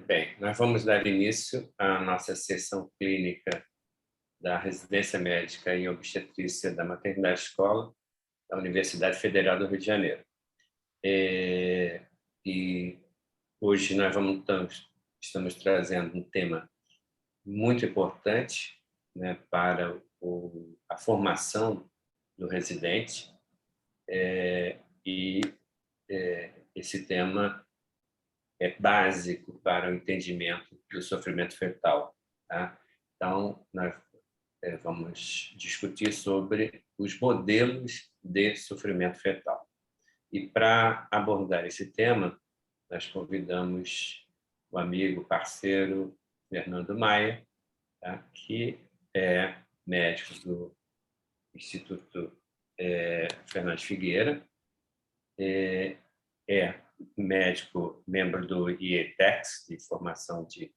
Bem, nós vamos dar início à nossa sessão clínica da residência médica em obstetrícia da maternidade escola da Universidade Federal do Rio de Janeiro. E hoje nós estamos trazendo um tema muito importante, né, para a formação do residente, e esse tema é básico para o entendimento do sofrimento fetal, tá? Então, nós vamos discutir sobre os modelos de sofrimento fetal. E para abordar esse tema, nós convidamos o amigo, parceiro Fernando Maia, tá? Que é médico do Instituto Fernandes Figueira, é médico, membro do IETEX, de formação de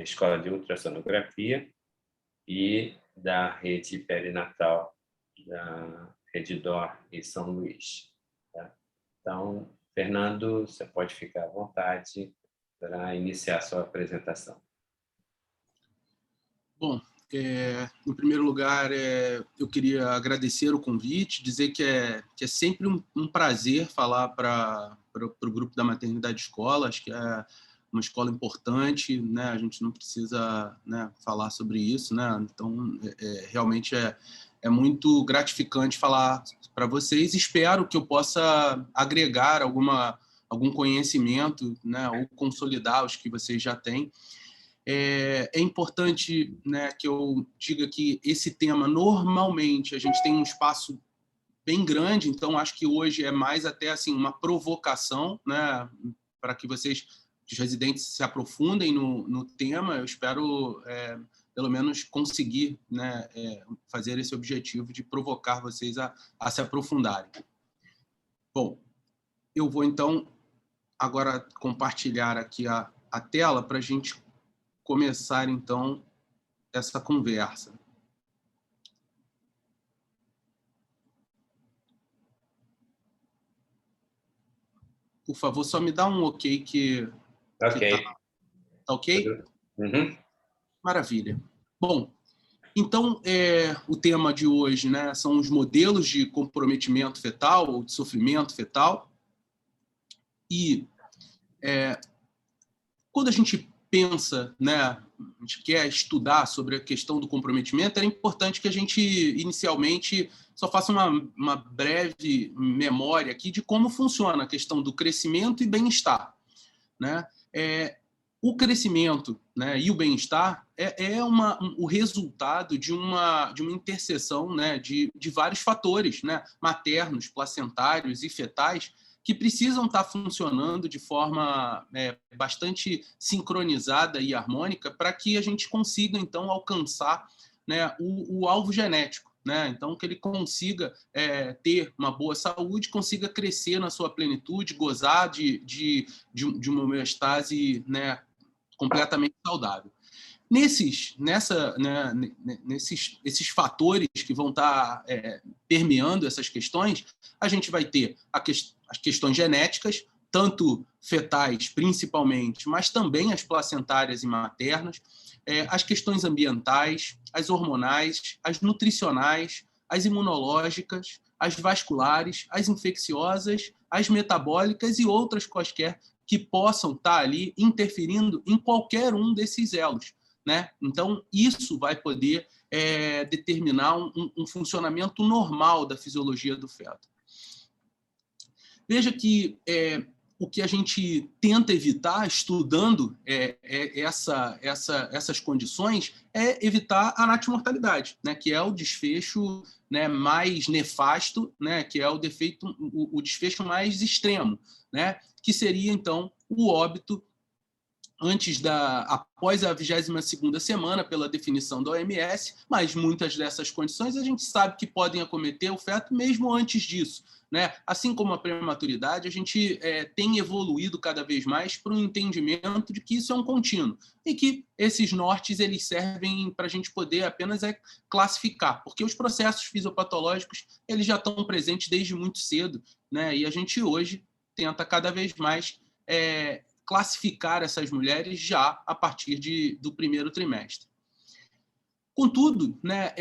Escola de Ultrassonografia, e da rede perinatal da Rede DOR em São Luís. Tá? Então, Fernando, você pode ficar à vontade para iniciar a sua apresentação. Bom, em primeiro lugar, eu queria agradecer o convite, dizer que é sempre um prazer falar para o grupo da Maternidade Escola. Acho que é uma escola importante, né? A gente não precisa, né, falar sobre isso, né? Então, realmente é muito gratificante falar para vocês. Espero que eu possa agregar algum conhecimento, né, ou consolidar os que vocês já têm. É importante, né, que eu diga que esse tema, normalmente, a gente tem um espaço bem grande, então acho que hoje é mais até assim, uma provocação, né, para que vocês, os residentes, se aprofundem no tema. Eu espero, pelo menos, conseguir, né, fazer esse objetivo de provocar vocês a se aprofundarem. Bom, eu vou, então, agora compartilhar aqui a tela para a gente começar, então, essa conversa. Por favor, só me dá um ok que Ok. tá ok? Uhum. Maravilha. Bom, então, o tema de hoje, né, são os modelos de comprometimento fetal ou de sofrimento fetal. E quando a gente pensa, né, a gente quer estudar sobre a questão do comprometimento, era importante que a gente, inicialmente, só faça uma breve memória aqui de como funciona a questão do crescimento e bem-estar, né? O crescimento, né, e o bem-estar o resultado de uma interseção, né, de vários fatores, né, maternos, placentários e fetais, que precisam estar funcionando de forma bastante sincronizada e harmônica para que a gente consiga, então, alcançar, né, o alvo genético, né? Então, que ele consiga ter uma boa saúde, consiga crescer na sua plenitude, gozar de uma homeostase, né, completamente saudável. Esses fatores que vão estar permeando essas questões, a gente vai ter as questões genéticas, tanto fetais principalmente, mas também as placentárias e maternas, as questões ambientais, as hormonais, as nutricionais, as imunológicas, as vasculares, as infecciosas, as metabólicas e outras quaisquer que possam estar ali interferindo em qualquer um desses elos, né? Então, isso vai poder determinar um funcionamento normal da fisiologia do feto. Veja que o que a gente tenta evitar, estudando essas condições, é evitar a natimortalidade, né? Que é o desfecho, né, mais nefasto, né? Que é o desfecho mais extremo, né? Que seria, então, o óbito após a 22ª semana, pela definição da OMS, mas muitas dessas condições a gente sabe que podem acometer o feto mesmo antes disso, né? Assim como a prematuridade, a gente tem evoluído cada vez mais para um entendimento de que isso é um contínuo e que esses nortes eles servem para a gente poder apenas classificar, porque os processos fisiopatológicos eles já estão presentes desde muito cedo, né? E a gente hoje tenta cada vez mais classificar essas mulheres já a partir do primeiro trimestre. Contudo, né,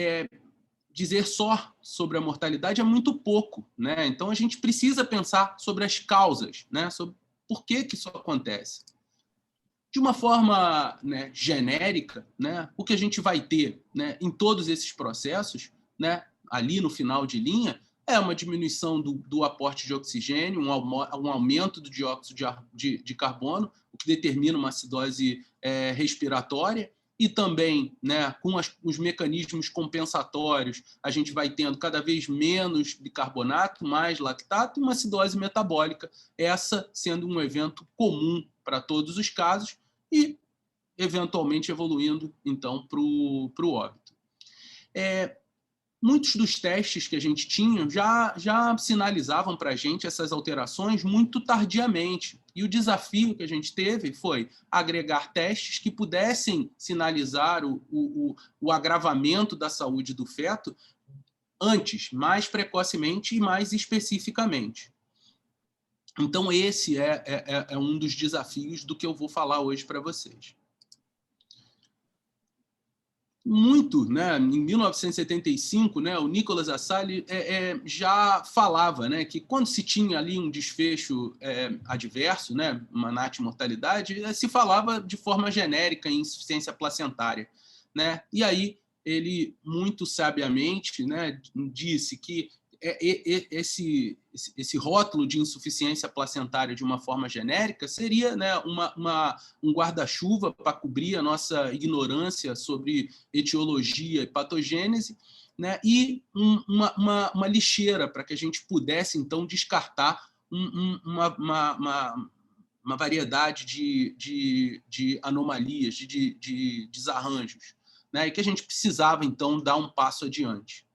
dizer só sobre a mortalidade é muito pouco, né? Então, a gente precisa pensar sobre as causas, né? Sobre por que isso acontece. De uma forma, né, genérica, né, o que a gente vai ter, né, em todos esses processos, né, ali no final de linha, é uma diminuição do aporte de oxigênio, um aumento do dióxido de carbono, o que determina uma acidose respiratória, e também, né, com os mecanismos compensatórios, a gente vai tendo cada vez menos bicarbonato, mais lactato, e uma acidose metabólica, essa sendo um evento comum para todos os casos e, eventualmente, evoluindo, então, para o óbito. Muitos dos testes que a gente tinha já sinalizavam para a gente essas alterações muito tardiamente. E o desafio que a gente teve foi agregar testes que pudessem sinalizar o agravamento da saúde do feto antes, mais precocemente e mais especificamente. Então, esse é um dos desafios do que eu vou falar hoje para vocês. Muito, né? Em 1975, né, o Nicholas Assali já falava, né, que quando se tinha ali um desfecho adverso, né, uma natimortalidade, se falava de forma genérica em insuficiência placentária, né? E aí ele muito sabiamente, né, disse que esse rótulo de insuficiência placentária de uma forma genérica seria, né, um guarda-chuva para cobrir a nossa ignorância sobre etiologia e patogênese, né, e uma lixeira para que a gente pudesse, então, descartar uma variedade de anomalias, de desarranjos, né, e que a gente precisava, então, dar um passo adiante.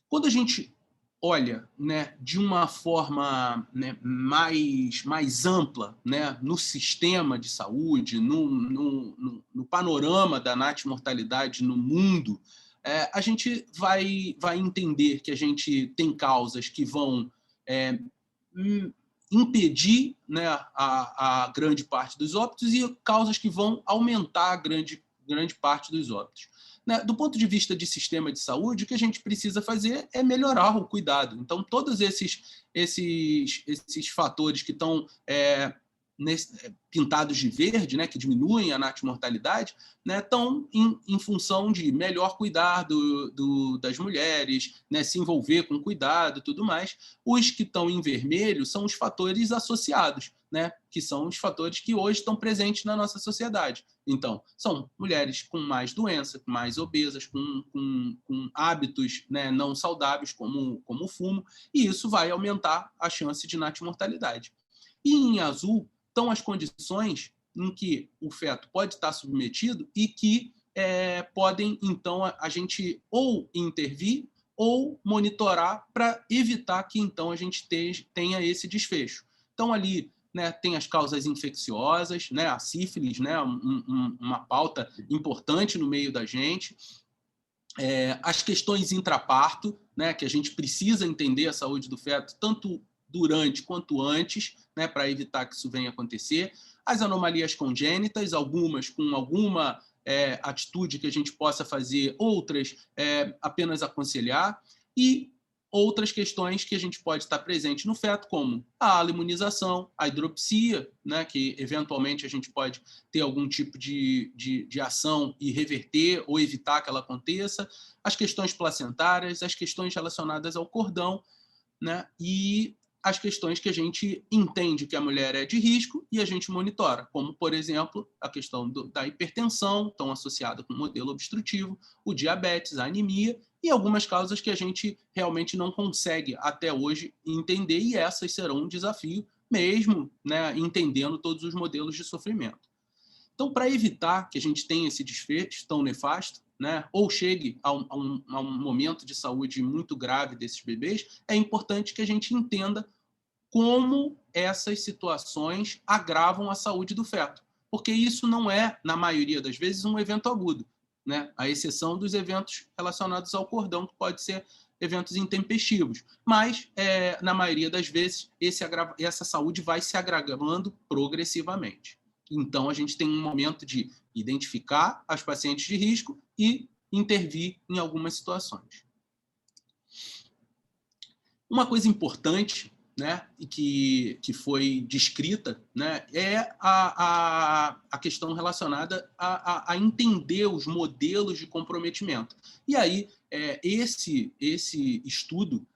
Quando a gente olha, né, de uma forma, né, mais ampla, né, no sistema de saúde, no panorama da natimortalidade no mundo, a gente vai entender que a gente tem causas que vão impedir, né, a grande parte dos óbitos e causas que vão aumentar a grande parte dos óbitos. Né? Do ponto de vista de sistema de saúde, o que a gente precisa fazer é melhorar o cuidado. Então, todos esses fatores que estão pintados de verde, né, que diminuem a natimortalidade, né, estão em função de melhor cuidar das mulheres, né, se envolver com cuidado e tudo mais. Os que estão em vermelho são os fatores associados, né, que são os fatores que hoje estão presentes na nossa sociedade. Então, são mulheres com mais doença, mais obesas, com hábitos, né, não saudáveis, como o fumo, e isso vai aumentar a chance de natimortalidade. E em azul estão as condições em que o feto pode estar submetido e que podem, então, a gente ou intervir ou monitorar para evitar que, então, a gente tenha esse desfecho. Então, ali, né, tem as causas infecciosas, né, a sífilis, né, uma pauta importante no meio da gente. As questões intraparto, né, que a gente precisa entender a saúde do feto, tanto durante quanto antes, né, para evitar que isso venha acontecer. As anomalias congênitas, algumas com alguma atitude que a gente possa fazer, outras apenas aconselhar, e outras questões que a gente pode estar presente no feto, como a alimunização, a hidropsia, né, que eventualmente a gente pode ter algum tipo de ação e reverter ou evitar que ela aconteça, as questões placentárias, as questões relacionadas ao cordão, né, e as questões que a gente entende que a mulher é de risco e a gente monitora, como, por exemplo, a questão da hipertensão, tão associada com o modelo obstrutivo, o diabetes, a anemia, e algumas causas que a gente realmente não consegue até hoje entender, e essas serão um desafio mesmo, né, entendendo todos os modelos de sofrimento. Então, para evitar que a gente tenha esse desfecho tão nefasto, né, ou chegue a um momento de saúde muito grave desses bebês, é importante que a gente entenda como essas situações agravam a saúde do feto. Porque isso não é, na maioria das vezes, um evento agudo, né? À exceção dos eventos relacionados ao cordão, que pode ser eventos intempestivos. Mas, na maioria das vezes, essa saúde vai se agravando progressivamente. Então, a gente tem um momento de identificar as pacientes de risco e intervir em algumas situações. Uma coisa importante, né, e que foi descrita, né, é a questão relacionada a entender os modelos de comprometimento. E aí, esse estudo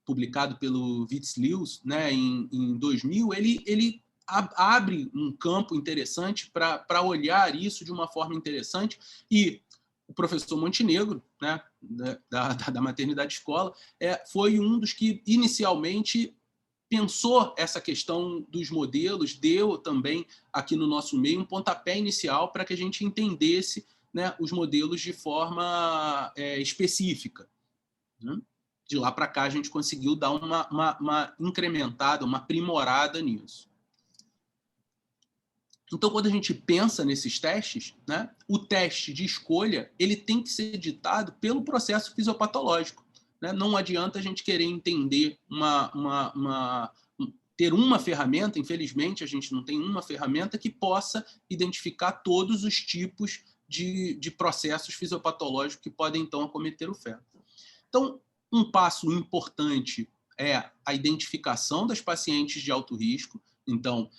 publicado pelo Witz-Lewis, né, em 2000, ele abre um campo interessante para olhar isso de uma forma interessante, e o professor Montenegro, né, da maternidade escola, foi um dos que inicialmente pensou essa questão dos modelos, deu também aqui no nosso meio um pontapé inicial para que a gente entendesse, né, os modelos de forma específica, né? De lá para cá a gente conseguiu dar uma incrementada, uma aprimorada nisso. Então, quando a gente pensa nesses testes, né, o teste de escolha ele tem que ser ditado pelo processo fisiopatológico, né? Não adianta a gente querer entender ter uma ferramenta, infelizmente a gente não tem uma ferramenta que possa identificar todos os tipos de processos fisiopatológicos que podem, então, acometer o feto. Então, um passo importante é a identificação das pacientes de alto risco. Então,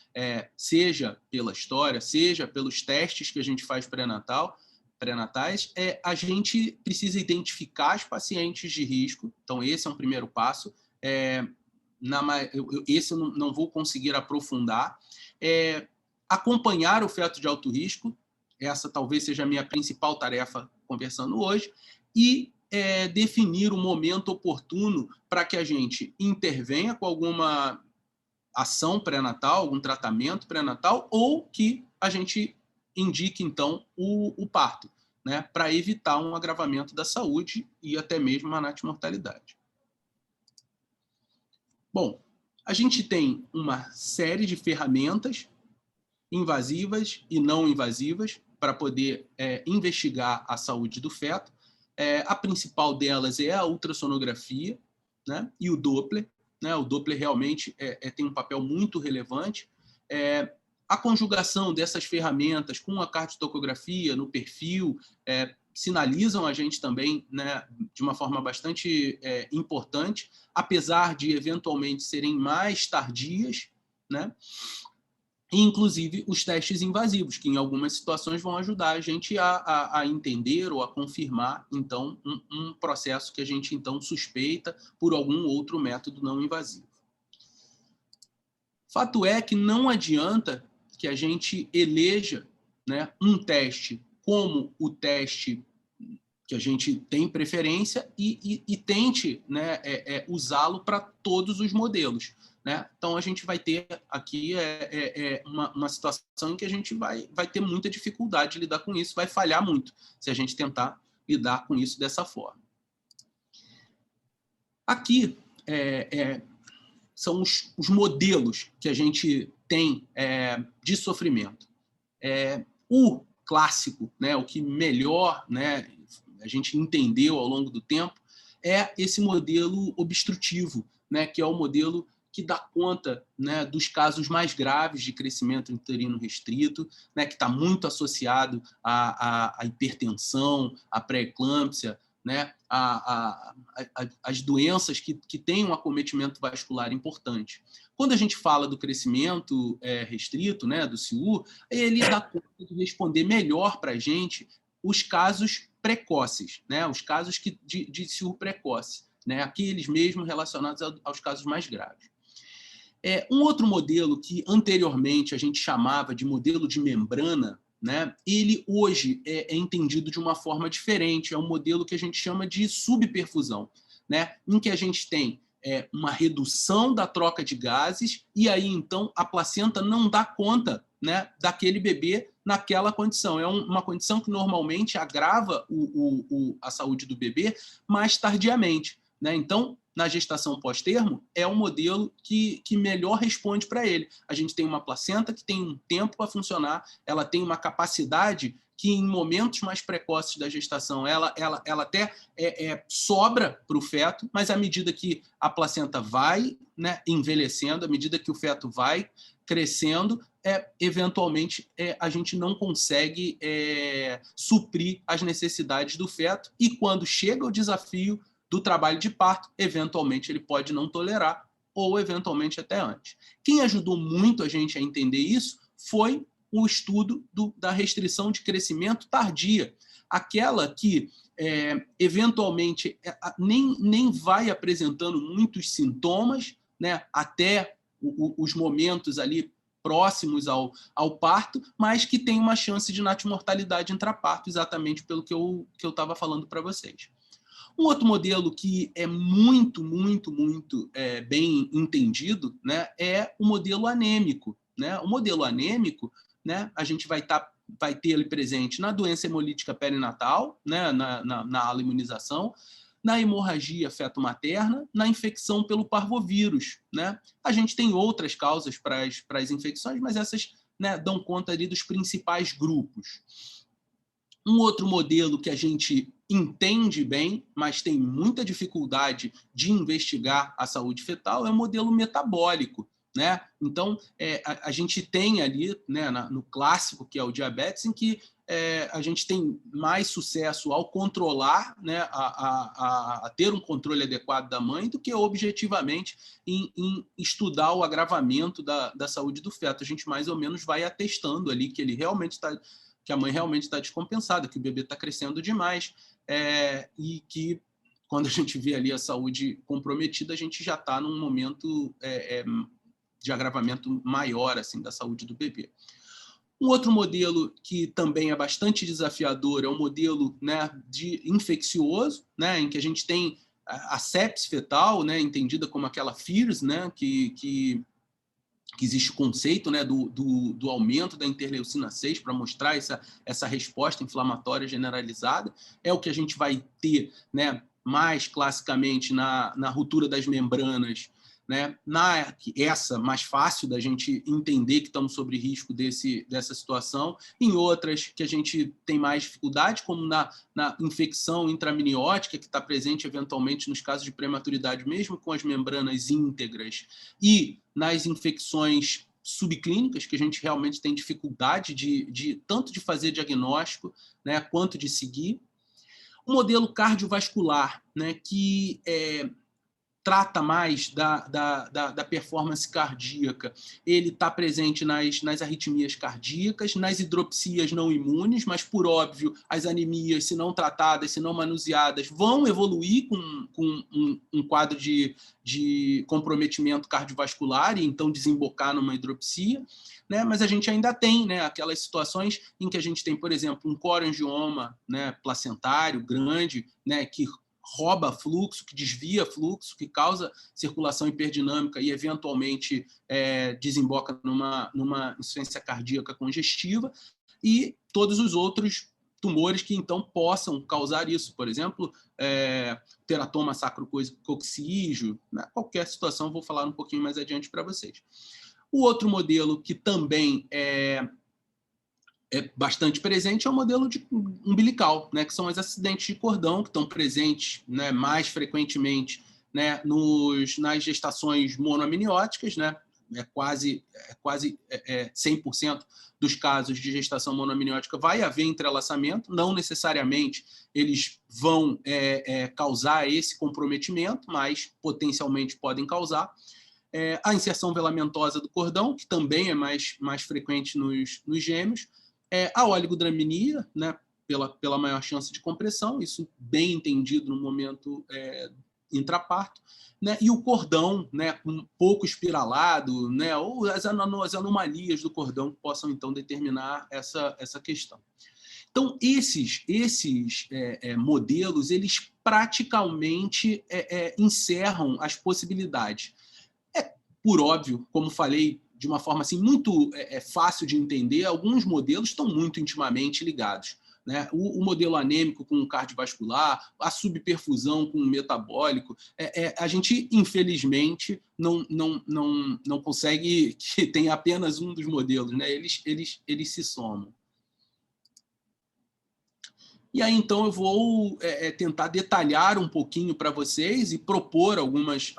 seja pela história, seja pelos testes que a gente faz pré-natais, a gente precisa identificar as pacientes de risco. Então, esse é um primeiro passo. Esse eu não vou conseguir aprofundar. Acompanhar o feto de alto risco, essa talvez seja a minha principal tarefa conversando hoje, e definir o momento oportuno para que a gente intervenha com alguma ação pré-natal, algum tratamento pré-natal, ou que a gente indique, então, o parto, né, para evitar um agravamento da saúde e até mesmo uma natimortalidade. Bom, a gente tem uma série de ferramentas invasivas e não invasivas para poder investigar a saúde do feto. A principal delas é a ultrassonografia, né, e o Doppler. Né, o Doppler realmente tem um papel muito relevante. A conjugação dessas ferramentas com a cardiotocografia no perfil sinalizam a gente também, né, de uma forma bastante importante, apesar de eventualmente serem mais tardias, né? E, inclusive, os testes invasivos, que em algumas situações vão ajudar a gente a entender ou a confirmar, então, um processo que a gente, então, suspeita por algum outro método não invasivo. Fato é que não adianta que a gente eleja, né, um teste como o teste que a gente tem preferência e tente, né, usá-lo para todos os modelos. Né? Então, a gente vai ter aqui uma situação em que a gente vai ter muita dificuldade de lidar com isso, vai falhar muito se a gente tentar lidar com isso dessa forma. Aqui são os modelos que a gente tem de sofrimento. O clássico, né, o que melhor, né, a gente entendeu ao longo do tempo, é esse modelo obstrutivo, né, que é o modelo que dá conta, né, dos casos mais graves de crescimento uterino restrito, né, que está muito associado à hipertensão, à pré-eclâmpsia, né, as doenças que têm um acometimento vascular importante. Quando a gente fala do crescimento restrito, né, do CIU, ele dá conta de responder melhor para a gente os casos precoces, né, os casos de CIU precoce, né, aqueles mesmo relacionados aos casos mais graves. Um outro modelo que anteriormente a gente chamava de modelo de membrana, né, ele hoje é entendido de uma forma diferente, é um modelo que a gente chama de subperfusão, né, em que a gente tem uma redução da troca de gases e aí, então, a placenta não dá conta, né, daquele bebê naquela condição. É uma condição que normalmente agrava a saúde do bebê mais tardiamente. Né? Então, na gestação pós-termo, é um modelo que melhor responde para ele. A gente tem uma placenta que tem um tempo para funcionar, ela tem uma capacidade que em momentos mais precoces da gestação ela até sobra para o feto, mas à medida que a placenta vai, né, envelhecendo, à medida que o feto vai crescendo, eventualmente a gente não consegue suprir as necessidades do feto, e quando chega o desafio do trabalho de parto, eventualmente ele pode não tolerar, ou eventualmente até antes. Quem ajudou muito a gente a entender isso foi o estudo da restrição de crescimento tardia, aquela que eventualmente nem vai apresentando muitos sintomas, né, até os momentos ali próximos ao parto, mas que tem uma chance de natimortalidade intraparto, exatamente pelo que eu estava falando para vocês. Um outro modelo que é muito bem entendido, né, é o modelo anêmico. Né? O modelo anêmico, né, a gente vai ter ele presente na doença hemolítica perinatal, né, na aloimunização, na hemorragia feto-materna, na infecção pelo parvovírus. Né? A gente tem outras causas para as infecções, mas essas, né, dão conta ali dos principais grupos. Um outro modelo que a gente entende bem, mas tem muita dificuldade de investigar a saúde fetal, é o modelo metabólico. Né? Então, a gente tem ali, né, no clássico, que é o diabetes, em que a gente tem mais sucesso ao controlar, né, a ter um controle adequado da mãe, do que objetivamente em estudar o agravamento da saúde do feto. A gente mais ou menos vai atestando ali que ele realmente está, que a mãe realmente está descompensada, que o bebê está crescendo demais, e que, quando a gente vê ali a saúde comprometida, a gente já está num momento de agravamento maior assim, da saúde do bebê. Um outro modelo que também é bastante desafiador é o modelo, né, de infeccioso, né, em que a gente tem a sepsis fetal, né, entendida como aquela FIRS, né, que existe o conceito, né, do aumento da interleucina 6 para mostrar essa resposta inflamatória generalizada. É o que a gente vai ter, né, mais classicamente na ruptura das membranas, né, essa mais fácil da gente entender que estamos sob risco dessa situação. Em outras que a gente tem mais dificuldade, como na infecção intraminiótica, que está presente eventualmente nos casos de prematuridade, mesmo com as membranas íntegras, e nas infecções subclínicas, que a gente realmente tem dificuldade tanto de fazer diagnóstico, né, quanto de seguir. O modelo cardiovascular, né, que trata mais da performance cardíaca, ele está presente nas arritmias cardíacas, nas hidropsias não imunes, mas, por óbvio, as anemias, se não tratadas, se não manuseadas, vão evoluir com um quadro de comprometimento cardiovascular e, então, desembocar numa hidropsia. Né? Mas a gente ainda tem, né, aquelas situações em que a gente tem, por exemplo, um corangioma, né, placentário grande, né, que rouba fluxo, que desvia fluxo, que causa circulação hiperdinâmica e, eventualmente, desemboca numa insuficiência cardíaca congestiva, e todos os outros tumores que, então, possam causar isso. Por exemplo, teratoma sacrococcígeo, né? Qualquer situação, vou falar um pouquinho mais adiante para vocês. O outro modelo que também é bastante presente é o modelo umbilical, né, que são os acidentes de cordão, que estão presentes, né, mais frequentemente, né, nas gestações monoamnióticas, né, quase 100% dos casos de gestação monoamniótica vai haver entrelaçamento, não necessariamente eles vão causar esse comprometimento, mas potencialmente podem causar. A inserção velamentosa do cordão, que também é mais frequente nos gêmeos, a oligodramia, né, pela maior chance de compressão, isso bem entendido no momento intraparto, né, e o cordão, né, um pouco espiralado, né, ou as anomalias do cordão que possam, então, determinar essa questão. Então, esses modelos, eles praticamente encerram as possibilidades. Por óbvio, como falei, de uma forma assim, muito fácil de entender, alguns modelos estão muito intimamente ligados. Né? O modelo anêmico com o cardiovascular, a subperfusão com o metabólico, a gente, infelizmente, não consegue que tenha apenas um dos modelos, né? Eles se somam. E aí, então, eu vou tentar detalhar um pouquinho para vocês e propor algumas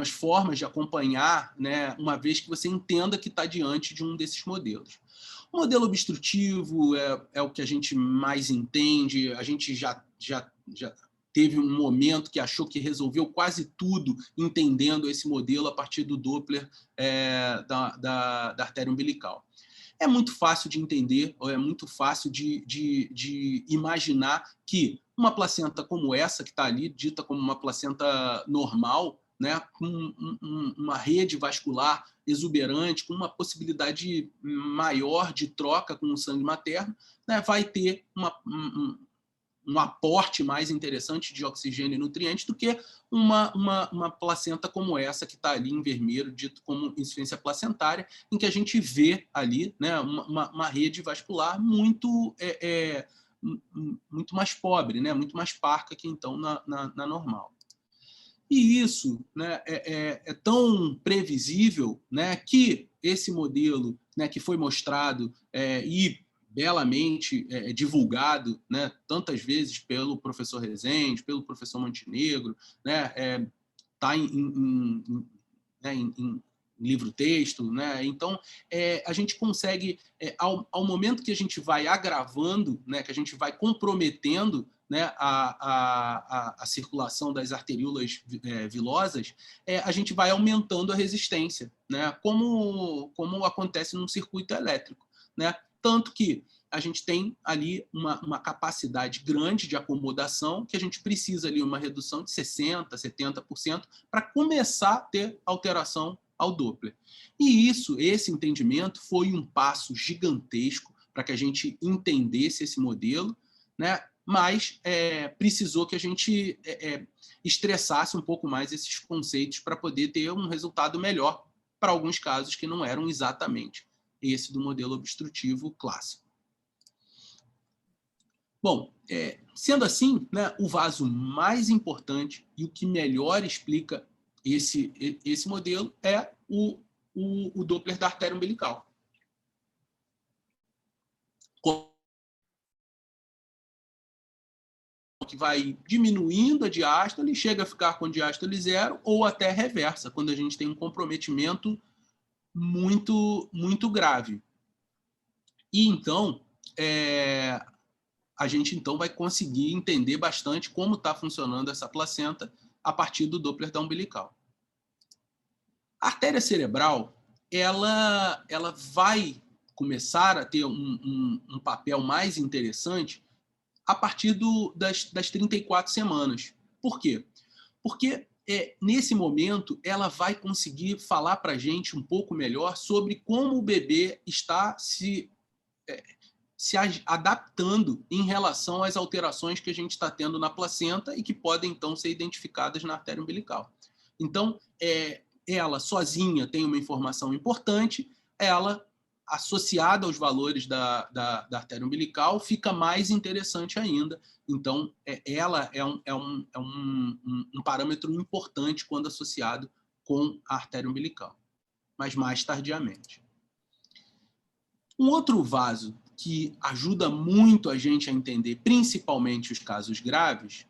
formas de acompanhar, né, uma vez que você entenda que está diante de um desses modelos. O modelo obstrutivo é o que a gente mais entende, a gente já teve um momento que achou que resolveu quase tudo entendendo esse modelo a partir do Doppler da artéria umbilical. É muito fácil de entender, ou é muito fácil de imaginar que uma placenta como essa, que está ali, dita como uma placenta normal, né, com uma rede vascular exuberante, com uma possibilidade maior de troca com o sangue materno, né, vai ter um aporte mais interessante de oxigênio e nutrientes do que uma placenta como essa, que está ali em vermelho, dito como insuficiência placentária, em que a gente vê ali, né, uma rede vascular muito mais pobre, né, muito mais parca que então na normal. E isso, né, é tão previsível, né, que esse modelo, né, que foi mostrado e belamente divulgado, né, tantas vezes pelo professor Rezende, pelo professor Montenegro, né, está em livro-texto, né? Então, a gente consegue, ao momento que a gente vai agravando, né, que a gente vai comprometendo, né, a circulação das arteríolas vilosas, a gente vai aumentando a resistência, né, como acontece num circuito elétrico, né? Tanto que a gente tem ali uma capacidade grande de acomodação, que a gente precisa ali uma redução de 60%, 70% para começar a ter alteração ao Doppler. E esse entendimento foi um passo gigantesco para que a gente entendesse esse modelo, né? Mas precisou que a gente estressasse um pouco mais esses conceitos para poder ter um resultado melhor para alguns casos que não eram exatamente esse do modelo obstrutivo clássico. Bom, sendo assim, né, o vaso mais importante e o que melhor explica esse modelo é o Doppler da artéria umbilical. Que vai diminuindo a diástole, chega a ficar com diástole zero ou até reversa, quando a gente tem um comprometimento muito, muito grave. E então, a gente então vai conseguir entender bastante como está funcionando essa placenta a partir do Doppler da umbilical. A artéria cerebral, ela vai começar a ter um papel mais interessante a partir das 34 semanas. Por quê? Porque nesse momento ela vai conseguir falar para a gente um pouco melhor sobre como o bebê está se adaptando em relação às alterações que a gente está tendo na placenta e que podem, então, ser identificadas na artéria umbilical. Então, ela sozinha tem uma informação importante, ela, associada aos valores da artéria umbilical, fica mais interessante ainda. Então, ela é um parâmetro importante quando associado com a artéria umbilical, mas mais tardiamente. Um outro vaso que ajuda muito a gente a entender, principalmente os casos graves,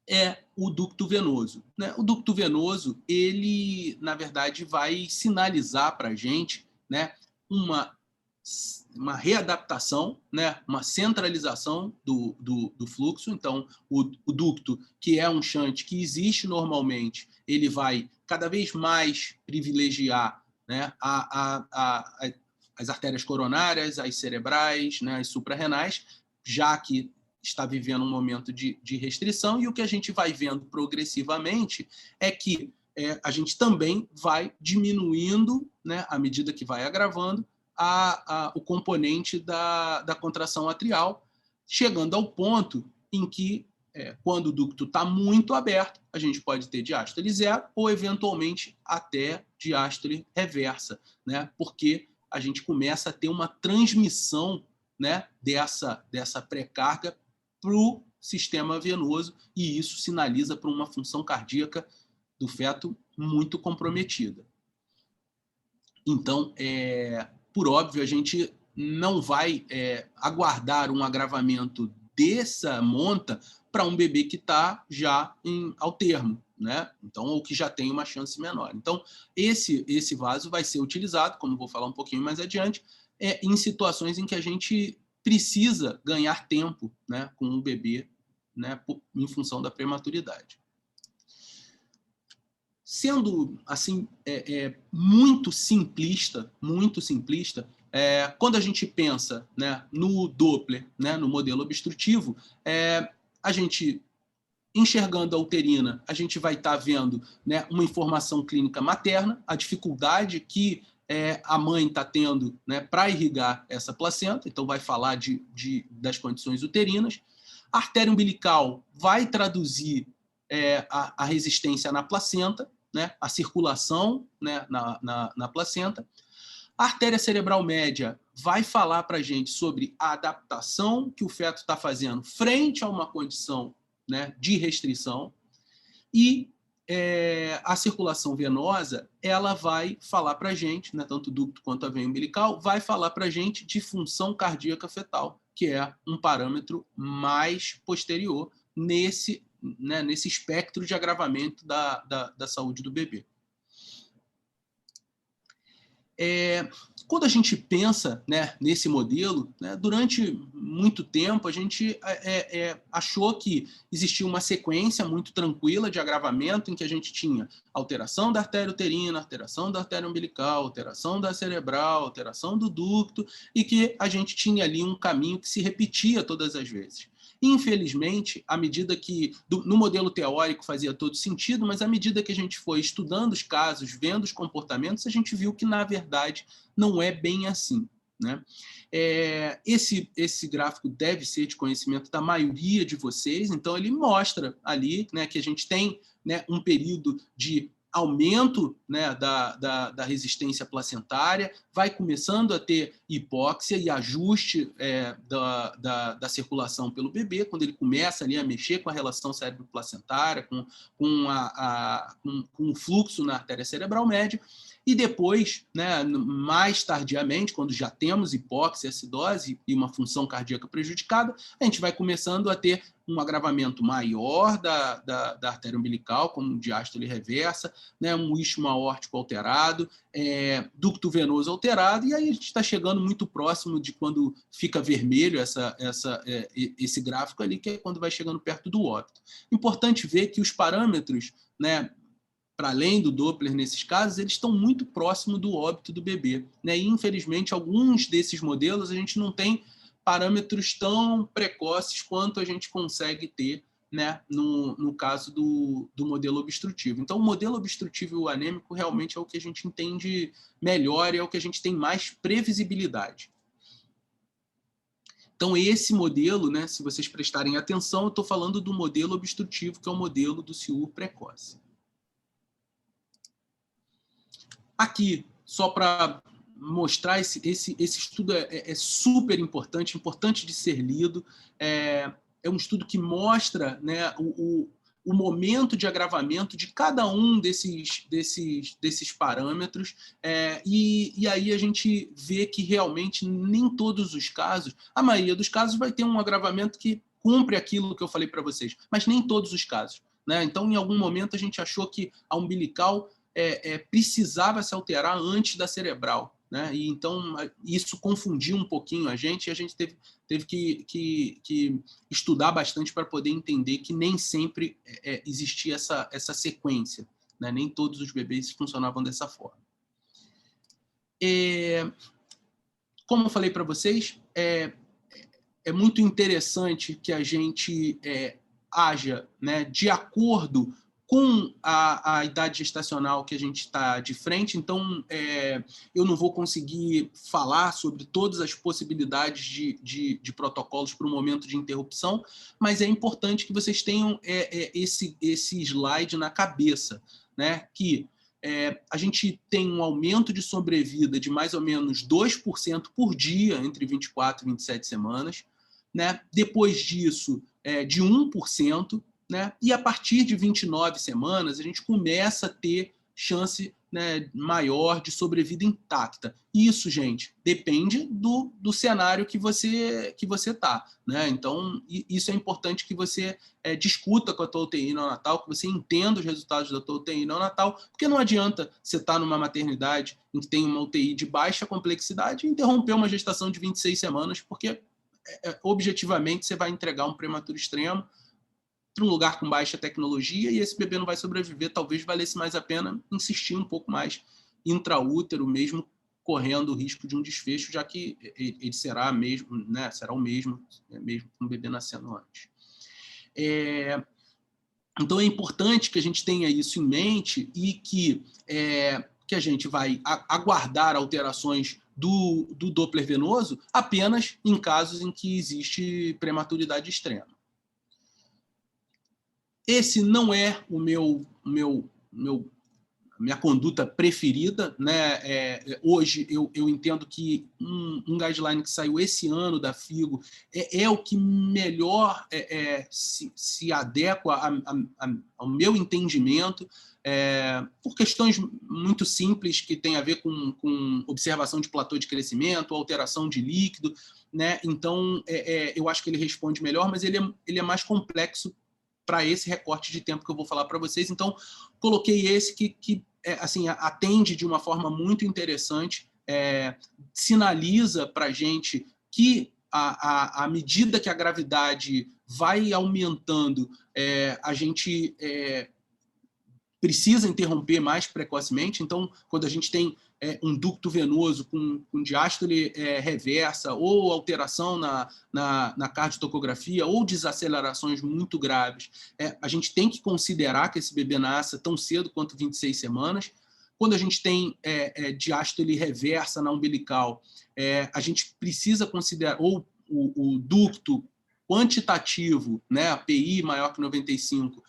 é o ducto venoso, né? O ducto venoso, ele, na verdade, vai sinalizar para a gente, né, uma readaptação, né, uma centralização do fluxo. Então, o ducto, que é um shunt que existe normalmente, ele vai cada vez mais privilegiar, né, as artérias coronárias, as cerebrais, né, as suprarrenais, já que está vivendo um momento de restrição, e o que a gente vai vendo progressivamente é que a gente também vai diminuindo, né, à medida que vai agravando, o componente da contração atrial, chegando ao ponto em que, quando o ducto está muito aberto, a gente pode ter diástole zero ou, eventualmente, até diástole reversa, né, porque a gente começa a ter uma transmissão, né, dessa pré-carga para o sistema venoso, e isso sinaliza para uma função cardíaca do feto muito comprometida. Então, por óbvio, a gente não vai aguardar um agravamento dessa monta para um bebê que está já ao termo, né? Então, ou que já tem uma chance menor. Então, esse vaso vai ser utilizado, como vou falar um pouquinho mais adiante, em situações em que a gente precisa ganhar tempo, né, com o bebê, né, em função da prematuridade. Sendo assim muito simplista, quando a gente pensa, né, no Doppler, né, no modelo obstrutivo, a gente enxergando a uterina, a gente vai estar vendo, né, uma informação clínica materna, a dificuldade que a mãe está tendo, né, para irrigar essa placenta, então vai falar das condições uterinas. A artéria umbilical vai traduzir a resistência na placenta, né, a circulação, né, na placenta. A artéria cerebral média vai falar para a gente sobre a adaptação que o feto está fazendo frente a uma condição, né, de restrição, e a circulação venosa ela vai falar para a gente, né, tanto o ducto quanto a veia umbilical, vai falar para a gente de função cardíaca fetal, que é um parâmetro mais posterior nesse espectro de agravamento da saúde do bebê. Quando a gente pensa, né, nesse modelo, né, durante muito tempo a gente achou que existia uma sequência muito tranquila de agravamento em que a gente tinha alteração da artéria uterina, alteração da artéria umbilical, alteração da cerebral, alteração do ducto, e que a gente tinha ali um caminho que se repetia todas as vezes. Infelizmente, à medida que, no modelo teórico fazia todo sentido, mas à medida que a gente foi estudando os casos, vendo os comportamentos, a gente viu que, na verdade, não é bem assim, né? Esse gráfico deve ser de conhecimento da maioria de vocês, então ele mostra ali, né, que a gente tem, né, um período de aumento, né, da resistência placentária, vai começando a ter hipóxia e ajuste da circulação pelo bebê, quando ele começa ali a mexer com a relação cérebro-placentária, com o fluxo na artéria cerebral média, e depois, né, mais tardiamente, quando já temos hipóxia, acidose e uma função cardíaca prejudicada, a gente vai começando a ter um agravamento maior da artéria umbilical, como diástole reversa, né, um istmo aórtico alterado, ducto venoso alterado, e aí a gente está chegando muito próximo de quando fica vermelho esse gráfico ali, que é quando vai chegando perto do óbito. Importante ver que os parâmetros, né, para além do Doppler nesses casos, eles estão muito próximos do óbito do bebê, né? E, infelizmente, alguns desses modelos a gente não tem parâmetros tão precoces quanto a gente consegue ter, né, no caso do modelo obstrutivo. Então, o modelo obstrutivo anêmico realmente é o que a gente entende melhor e é o que a gente tem mais previsibilidade. Então, esse modelo, né, se vocês prestarem atenção, eu estou falando do modelo obstrutivo, que é o modelo do Siur precoce. Aqui, só para mostrar, esse estudo é super importante, importante de ser lido. É um estudo que mostra, né, o momento de agravamento de cada um desses parâmetros, e aí a gente vê que realmente nem todos os casos, a maioria dos casos vai ter um agravamento que cumpre aquilo que eu falei para vocês, mas nem todos os casos, né? Então, em algum momento, a gente achou que a umbilical precisava se alterar antes da cerebral, né? E então isso confundiu um pouquinho a gente, e a gente teve que estudar bastante para poder entender que nem sempre existia essa sequência, né? Nem todos os bebês funcionavam dessa forma. Como eu falei para vocês, é muito interessante que a gente haja, né, de acordo com a idade gestacional que a gente está de frente. Então, eu não vou conseguir falar sobre todas as possibilidades de protocolos para o momento de interrupção, mas é importante que vocês tenham esse slide na cabeça, né? Que a gente tem um aumento de sobrevida de mais ou menos 2% por dia entre 24 e 27 semanas, né? Depois disso, de 1%, né? E a partir de 29 semanas, a gente começa a ter chance né, maior de sobrevida intacta. Isso, gente, depende do cenário que você está, né? Então, isso é importante que você discuta com a tua UTI neonatal, que você entenda os resultados da tua UTI neonatal, porque não adianta você estar numa maternidade em que tem uma UTI de baixa complexidade e interromper uma gestação de 26 semanas, porque objetivamente você vai entregar um prematuro extremo para um lugar com baixa tecnologia e esse bebê não vai sobreviver. Talvez valesse mais a pena insistir um pouco mais intraútero, mesmo correndo o risco de um desfecho, já que ele será mesmo, né, será o mesmo, mesmo com o bebê nascendo antes. Então é importante que a gente tenha isso em mente e que a gente vai aguardar alterações do Doppler venoso apenas em casos em que existe prematuridade extrema. Esse não é minha conduta preferida, né? Hoje eu entendo que um guideline que saiu esse ano da FIGO é o que melhor se adequa ao meu entendimento, por questões muito simples que tem a ver com observação de platô de crescimento, alteração de líquido, né? Então, eu acho que ele responde melhor, mas ele é mais complexo para esse recorte de tempo que eu vou falar para vocês. Então, coloquei esse que assim, atende de uma forma muito interessante, sinaliza para a gente que, à medida que a gravidade vai aumentando, a gente precisa interromper mais precocemente. Então, quando a gente tem um ducto venoso com diástole reversa ou alteração na cardiotocografia ou desacelerações muito graves, a gente tem que considerar que esse bebê nasça tão cedo quanto 26 semanas. Quando a gente tem diástole reversa na umbilical, a gente precisa considerar, ou o ducto quantitativo, né, a PI maior que 95,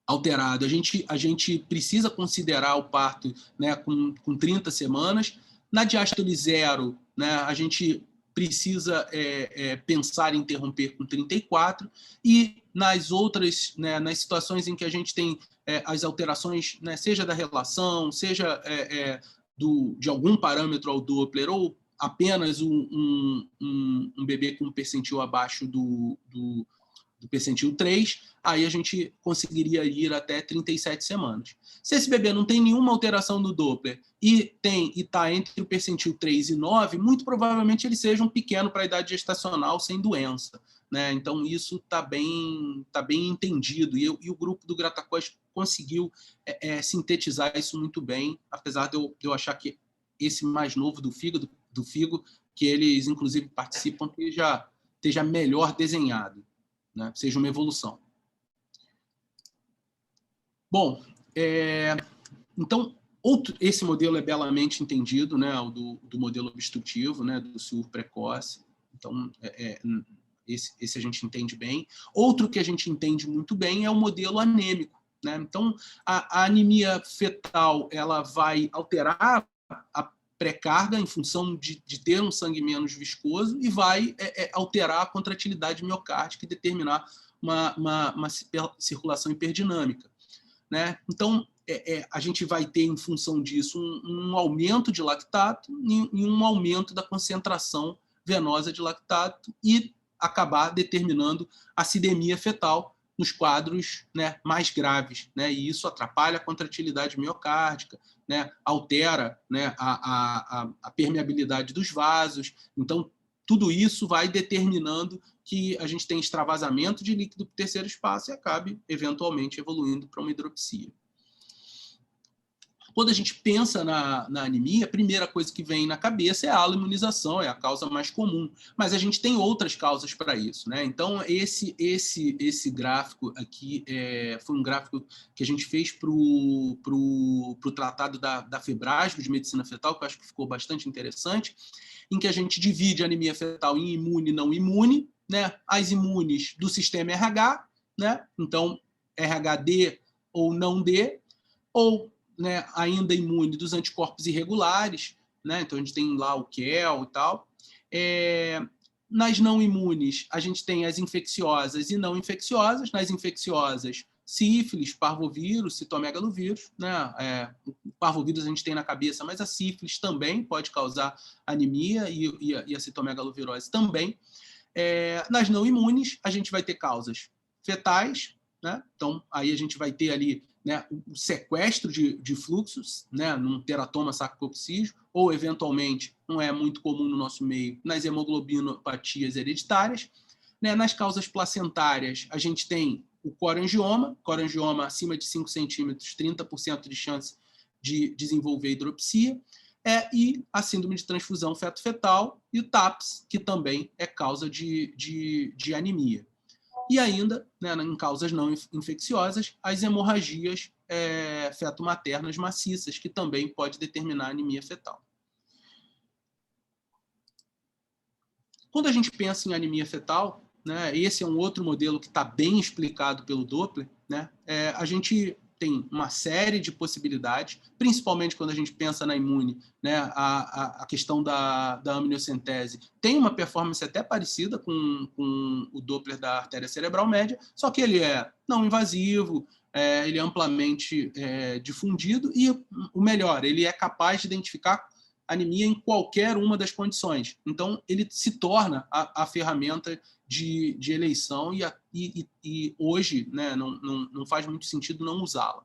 alterado. A gente precisa considerar o parto, né, com 30 semanas. Na diástole zero, né, a gente precisa pensar em interromper com 34, e nas outras, né, nas situações em que a gente tem as alterações, né, seja da relação, seja de algum parâmetro ao Doppler, ou apenas um bebê com percentil abaixo do percentil 3, aí a gente conseguiria ir até 37 semanas. Se esse bebê não tem nenhuma alteração no Doppler e está entre o percentil 3 e 9, muito provavelmente ele seja um pequeno para a idade gestacional sem doença, né? Então, isso está bem entendido. E o grupo do Gratacós conseguiu sintetizar isso muito bem, apesar de eu achar que esse mais novo do FIGO, que eles, inclusive, participam, esteja melhor desenhado, né? Seja uma evolução. Bom, então, esse modelo é belamente entendido, né? O do modelo obstrutivo, né? Do SUR precoce. Então, esse a gente entende bem. Outro que a gente entende muito bem é o modelo anêmico, né? Então, a anemia fetal ela vai alterar a pré-carga em função de ter um sangue menos viscoso e vai alterar a contratilidade miocárdica e determinar uma circulação hiperdinâmica, né? Então, a gente vai ter, em função disso, um aumento de lactato e um aumento da concentração venosa de lactato e acabar determinando acidemia fetal nos quadros, né, mais graves, né? E isso atrapalha a contratilidade miocárdica, né? Altera, né, a permeabilidade dos vasos. Então, tudo isso vai determinando que a gente tem extravasamento de líquido para o terceiro espaço e acabe, eventualmente, evoluindo para uma hidropsia. Quando a gente pensa na anemia, a primeira coisa que vem na cabeça é a aloimunização, é a causa mais comum. Mas a gente tem outras causas para isso, né? Então, esse gráfico aqui foi um gráfico que a gente fez para o tratado da Febrasgo de medicina fetal, que eu acho que ficou bastante interessante, em que a gente divide a anemia fetal em imune e não imune, né? As imunes do sistema RH, né? Então, RHD ou não D, ou, né, ainda imune dos anticorpos irregulares, né? Então a gente tem lá o KEL e tal. Nas não imunes, a gente tem as infecciosas e não infecciosas. Nas infecciosas, sífilis, parvovírus, citomegalovírus, né? O parvovírus a gente tem na cabeça, mas a sífilis também pode causar anemia e a citomegalovirose também. Nas não imunes, a gente vai ter causas fetais, né? Então, aí a gente vai ter ali, né, o sequestro de fluxos, né, num teratoma sacoccígeo, ou, eventualmente, não é muito comum no nosso meio, nas hemoglobinopatias hereditárias. Né? Nas causas placentárias, a gente tem o corangioma acima de 5 centímetros, 30% de chance de desenvolver hidropsia, e a síndrome de transfusão feto-fetal e o TAPS, que também é causa de anemia. E ainda, né, em causas não infecciosas, as hemorragias feto-maternas maciças, que também pode determinar anemia fetal. Quando a gente pensa em anemia fetal, né, esse é um outro modelo que está bem explicado pelo Doppler, né, a gente tem uma série de possibilidades, principalmente quando a gente pensa na imune, né, a questão da amniocentese tem uma performance até parecida com o Doppler da artéria cerebral média, só que ele é não invasivo, ele é amplamente difundido e, o melhor, ele é capaz de identificar anemia em qualquer uma das condições. Então, ele se torna a ferramenta de eleição e hoje, né, não faz muito sentido não usá-la.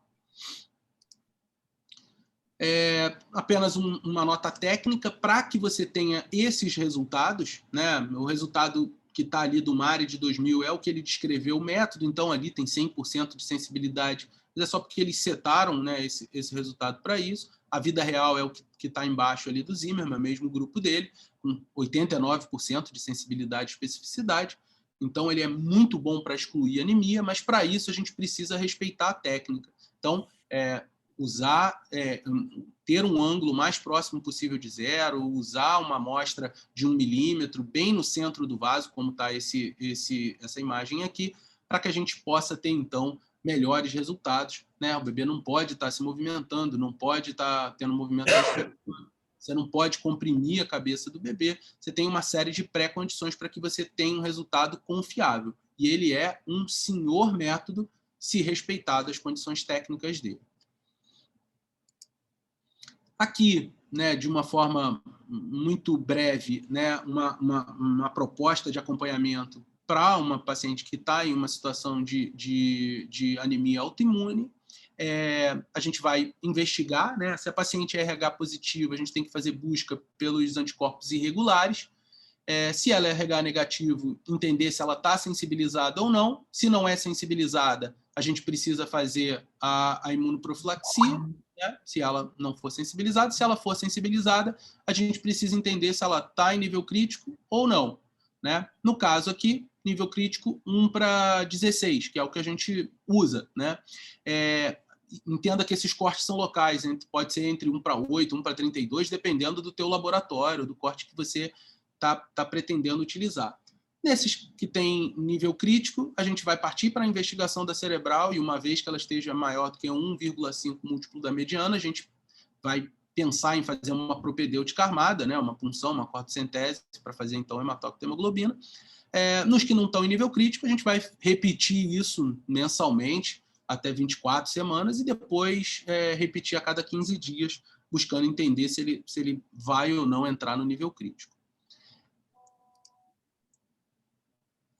Apenas uma nota técnica para que você tenha esses resultados, né, o resultado que está ali do Mari de 2000 é o que ele descreveu o método, então ali tem 100% de sensibilidade, mas é só porque eles setaram, né, esse resultado para isso. A vida real é o que está embaixo ali do Zimmermann, mesmo o grupo dele, com 89% de sensibilidade e especificidade. Então, ele é muito bom para excluir anemia, mas para isso a gente precisa respeitar a técnica. Então, ter um ângulo mais próximo possível de zero, usar uma amostra de 1 milímetro bem no centro do vaso, como está essa imagem aqui, para que a gente possa ter, então, melhores resultados. Né? O bebê não pode estar se movimentando, não pode estar tendo movimento respiratório, você não pode comprimir a cabeça do bebê, você tem uma série de pré-condições para que você tenha um resultado confiável. E ele é um senhor método, se respeitado as condições técnicas dele. Aqui, né, de uma forma muito breve, né, uma proposta de acompanhamento para uma paciente que está em uma situação de anemia autoimune. A gente vai investigar, né, se a paciente é RH positiva, a gente tem que fazer busca pelos anticorpos irregulares. Se ela é RH negativo, entender se ela está sensibilizada ou não. Se não é sensibilizada, a gente precisa fazer a imunoprofilaxia, né? Se ela não for sensibilizada. Se ela for sensibilizada, a gente precisa entender se ela está em nível crítico ou não. Né? No caso aqui, nível crítico 1/16, que é o que a gente usa. Né? Entenda que esses cortes são locais, pode ser entre 1/8, 1/32, dependendo do teu laboratório, do corte que você está pretendendo utilizar. Nesses que tem nível crítico, a gente vai partir para a investigação da cerebral e, uma vez que ela esteja maior do que 1,5 múltiplo da mediana, a gente vai pensar em fazer uma propedêutica armada, né, uma punção, uma cortocentese, para fazer, então, hematócrito de hemoglobina. Nos que não estão em nível crítico, a gente vai repetir isso mensalmente, até 24 semanas, e depois repetir a cada 15 dias, buscando entender se ele vai ou não entrar no nível crítico.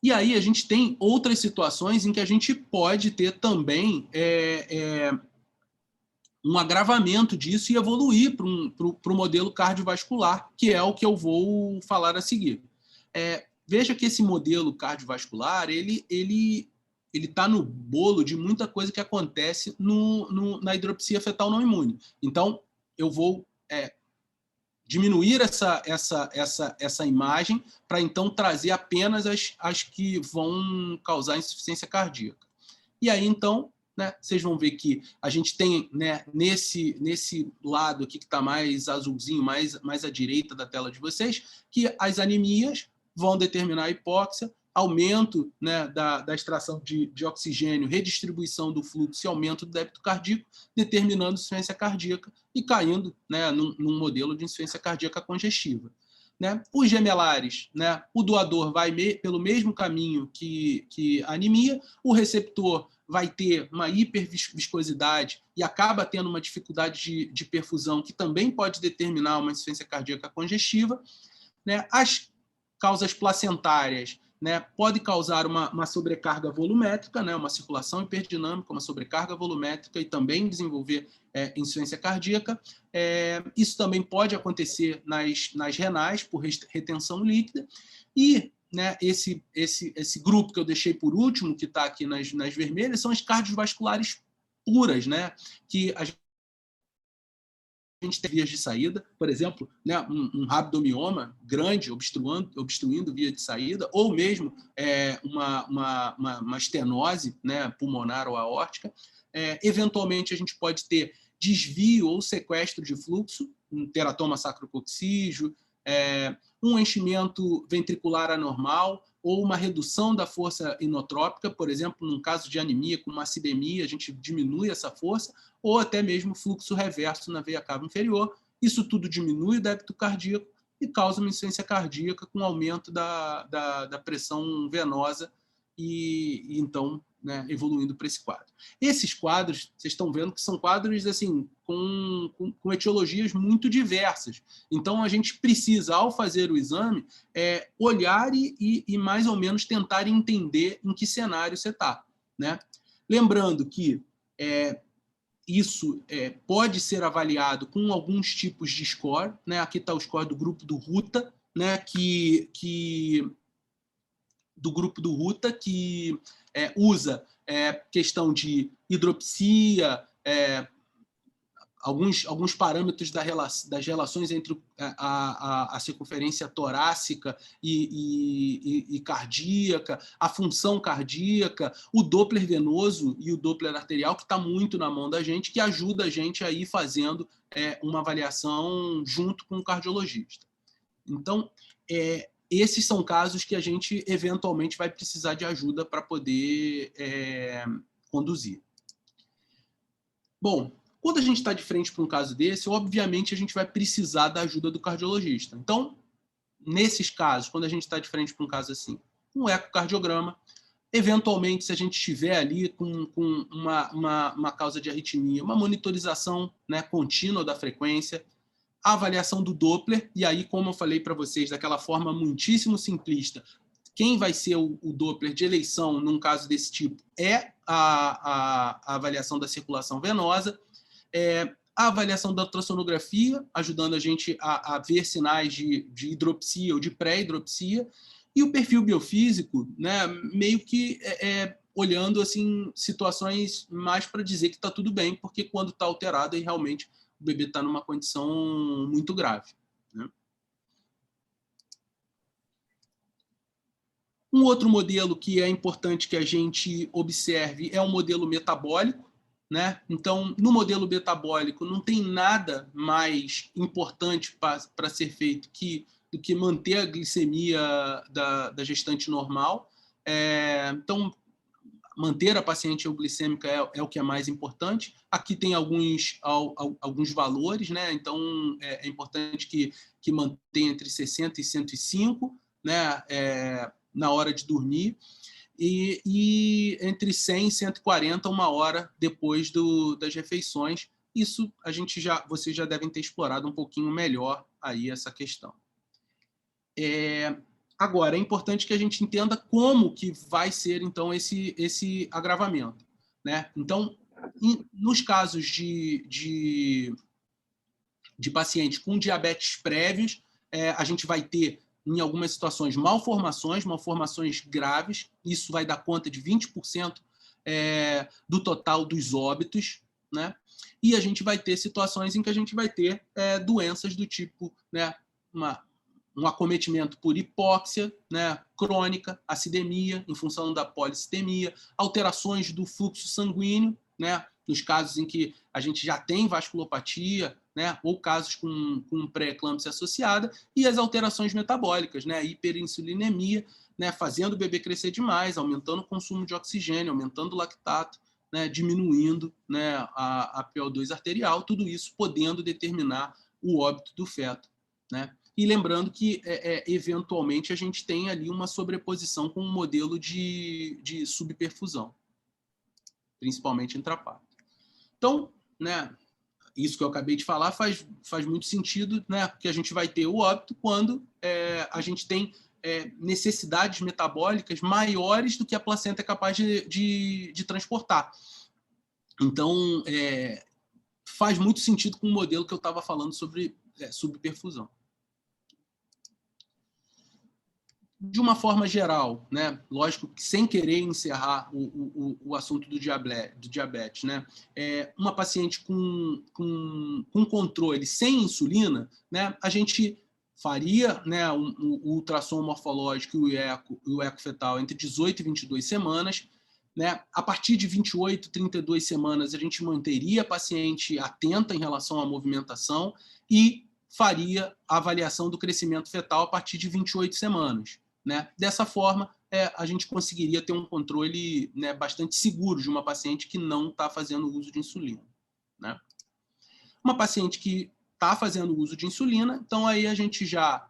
E aí a gente tem outras situações em que a gente pode ter também um agravamento disso e evoluir para o modelo cardiovascular, que é o que eu vou falar a seguir. Veja que esse modelo cardiovascular, ele está no bolo de muita coisa que acontece na hidropsia fetal não imune. Então, eu vou diminuir essa imagem para, então, trazer apenas as que vão causar insuficiência cardíaca. E aí, então, né, vocês vão ver que a gente tem, né, nesse lado aqui que está mais azulzinho, mais à direita da tela de vocês, que as anemias vão determinar a hipóxia, aumento, né, da extração de oxigênio, redistribuição do fluxo e aumento do débito cardíaco, determinando insuficiência cardíaca e caindo, né, num modelo de insuficiência cardíaca congestiva. né? Os gemelares, né? O doador vai pelo mesmo caminho que a anemia, o receptor vai ter uma hiperviscosidade e acaba tendo uma dificuldade de perfusão, que também pode determinar uma insuficiência cardíaca congestiva, né? As causas placentárias, né, pode causar uma sobrecarga volumétrica, né, uma circulação hiperdinâmica, uma sobrecarga volumétrica e também desenvolver insuficiência cardíaca. Isso também pode acontecer nas renais, por retenção líquida. E, né, esse grupo que eu deixei por último, que está aqui nas vermelhas, são as cardiovasculares puras, né, que a gente tem vias de saída, por exemplo, né, um rabdomioma grande obstruindo via de saída, ou mesmo uma estenose, né, pulmonar ou aórtica. Eventualmente, a gente pode ter desvio ou sequestro de fluxo, um teratoma sacrococcígeo, um enchimento ventricular anormal, ou uma redução da força inotrópica, por exemplo, num caso de anemia com uma acidemia, a gente diminui essa força, ou até mesmo fluxo reverso na veia cava inferior. Isso tudo diminui o débito cardíaco e causa uma insuficiência cardíaca com aumento da pressão venosa e então, né, evoluindo para esse quadro. Esses quadros, vocês estão vendo que são quadros assim, com etiologias muito diversas. Então, a gente precisa, ao fazer o exame, olhar e mais ou menos tentar entender em que cenário você está, né? Lembrando que isso pode ser avaliado com alguns tipos de score, né? Aqui está o score do grupo do Ruta, né? Do grupo do Ruta, que usa questão de hidropsia, alguns parâmetros das relações entre a circunferência torácica e cardíaca, a função cardíaca, o Doppler venoso e o Doppler arterial, que está muito na mão da gente, que ajuda a gente a ir fazendo uma avaliação junto com o cardiologista. Então, esses são casos que a gente eventualmente vai precisar de ajuda para poder conduzir. Bom, quando a gente está de frente para um caso desse, obviamente a gente vai precisar da ajuda do cardiologista. Então, nesses casos, quando a gente está de frente para um caso assim, um ecocardiograma, eventualmente, se a gente estiver ali com uma causa de arritmia, uma monitorização, né, contínua da frequência, a avaliação do Doppler, e aí, como eu falei para vocês, daquela forma muitíssimo simplista, quem vai ser o Doppler de eleição num caso desse tipo é a avaliação da circulação venosa, a avaliação da ultrassonografia, ajudando a gente a ver sinais de hidropsia ou de pré-hidropsia, e o perfil biofísico, né, meio que olhando assim, situações mais para dizer que está tudo bem, porque quando está alterado, aí realmente o bebê está numa condição muito grave, né? Um outro modelo que é importante que a gente observe é o modelo metabólico, né? Então, no modelo metabólico, não tem nada mais importante para ser feito do que manter a glicemia da gestante normal. Então, manter a paciente euglicêmica é o que é mais importante. Aqui tem alguns valores, né? Então, é importante que mantenha entre 60 e 105, né? Na hora de dormir, e entre 100 e 140, uma hora depois das refeições. Isso vocês já devem ter explorado um pouquinho melhor aí essa questão. Agora, é importante que a gente entenda como que vai ser, então, esse agravamento, né? Então, nos casos de pacientes com diabetes prévios, a gente vai ter, em algumas situações, malformações graves. Isso vai dar conta de 20% do total dos óbitos, né? E a gente vai ter situações em que a gente vai ter doenças do tipo, né, um acometimento por hipóxia, né, crônica, acidemia, em função da policitemia, alterações do fluxo sanguíneo, né, nos casos em que a gente já tem vasculopatia, né, ou casos com pré-eclâmpsia associada, e as alterações metabólicas, né, hiperinsulinemia, né, fazendo o bebê crescer demais, aumentando o consumo de oxigênio, aumentando o lactato, né, diminuindo, né, a PO2 arterial, tudo isso podendo determinar o óbito do feto, né? E lembrando que, eventualmente, a gente tem ali uma sobreposição com um modelo de subperfusão, principalmente intrapato. Então, né, isso que eu acabei de falar faz muito sentido, né, porque a gente vai ter o óbito quando a gente tem necessidades metabólicas maiores do que a placenta é capaz de transportar. Então, faz muito sentido com o modelo que eu estava falando sobre subperfusão. De uma forma geral, né? Lógico que sem querer encerrar o assunto do diabetes, né? Uma paciente com controle sem insulina, né? A gente faria, né, o ultrassom morfológico e o eco fetal entre 18 e 22 semanas. Né? A partir de 28, 32 semanas, a gente manteria a paciente atenta em relação à movimentação e faria a avaliação do crescimento fetal a partir de 28 semanas. Né? Dessa forma, a gente conseguiria ter um controle, né, bastante seguro de uma paciente que não está fazendo uso de insulina. Né? Uma paciente que está fazendo uso de insulina, então aí a gente já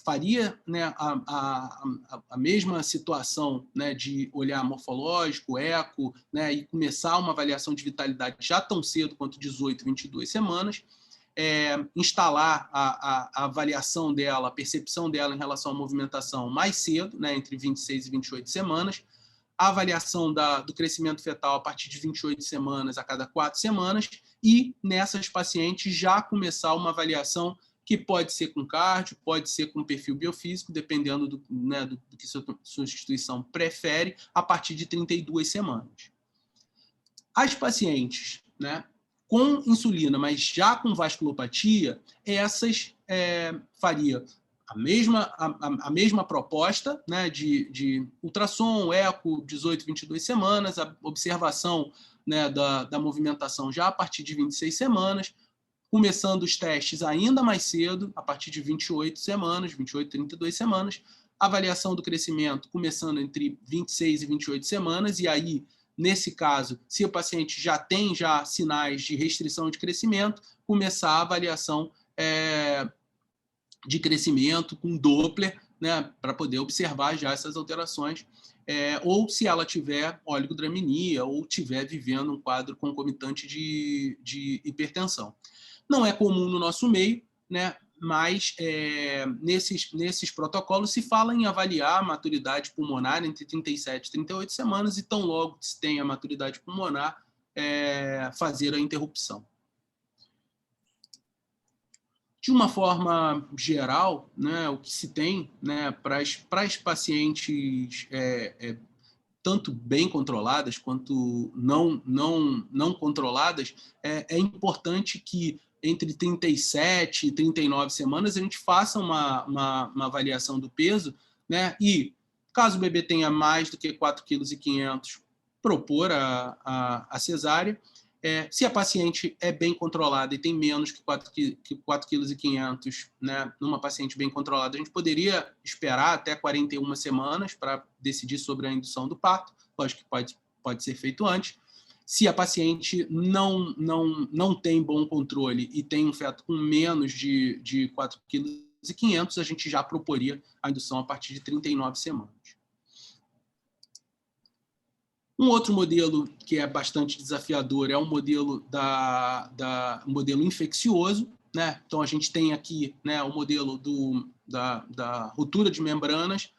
faria, né, a mesma situação, né, de olhar morfológico, eco, né, e começar uma avaliação de vitalidade já tão cedo quanto 18, 22 semanas, instalar a avaliação dela, a percepção dela em relação à movimentação mais cedo, né, entre 26 e 28 semanas, a avaliação do crescimento fetal a partir de 28 semanas a cada 4 semanas, e nessas pacientes já começar uma avaliação que pode ser com cardio, pode ser com perfil biofísico, dependendo né, do que sua instituição prefere, a partir de 32 semanas. As pacientes, né, com insulina, mas já com vasculopatia, essas faria a mesma proposta, né, de ultrassom, eco, 18, 22 semanas, a observação, né, da movimentação já a partir de 26 semanas, começando os testes ainda mais cedo, a partir de 28 semanas, 28, 32 semanas, avaliação do crescimento começando entre 26 e 28 semanas, e aí, nesse caso, se o paciente já tem sinais de restrição de crescimento, começar a avaliação de crescimento com Doppler, né, para poder observar já essas alterações, ou se ela tiver oligodramia ou tiver vivendo um quadro concomitante de hipertensão. Não é comum no nosso meio, né, mas nesses protocolos se fala em avaliar a maturidade pulmonar entre 37 e 38 semanas e tão logo se tem a maturidade pulmonar, fazer a interrupção. De uma forma geral, né, o que se tem, né, para as pacientes tanto bem controladas quanto não controladas, é importante que entre 37 e 39 semanas a gente faça uma avaliação do peso, né, e caso o bebê tenha mais do que 4,5 kg, propor a cesárea. Se a paciente é bem controlada e tem menos que 4,5 kg, né, numa paciente bem controlada, a gente poderia esperar até 41 semanas para decidir sobre a indução do parto. Lógico que pode ser feito antes. Se a paciente não tem bom controle e tem um feto com menos de 4,5 kg, a gente já proporia a indução a partir de 39 semanas. Um outro modelo que é bastante desafiador é o modelo modelo infeccioso, né? Então a gente tem aqui, né, o modelo da ruptura de membranas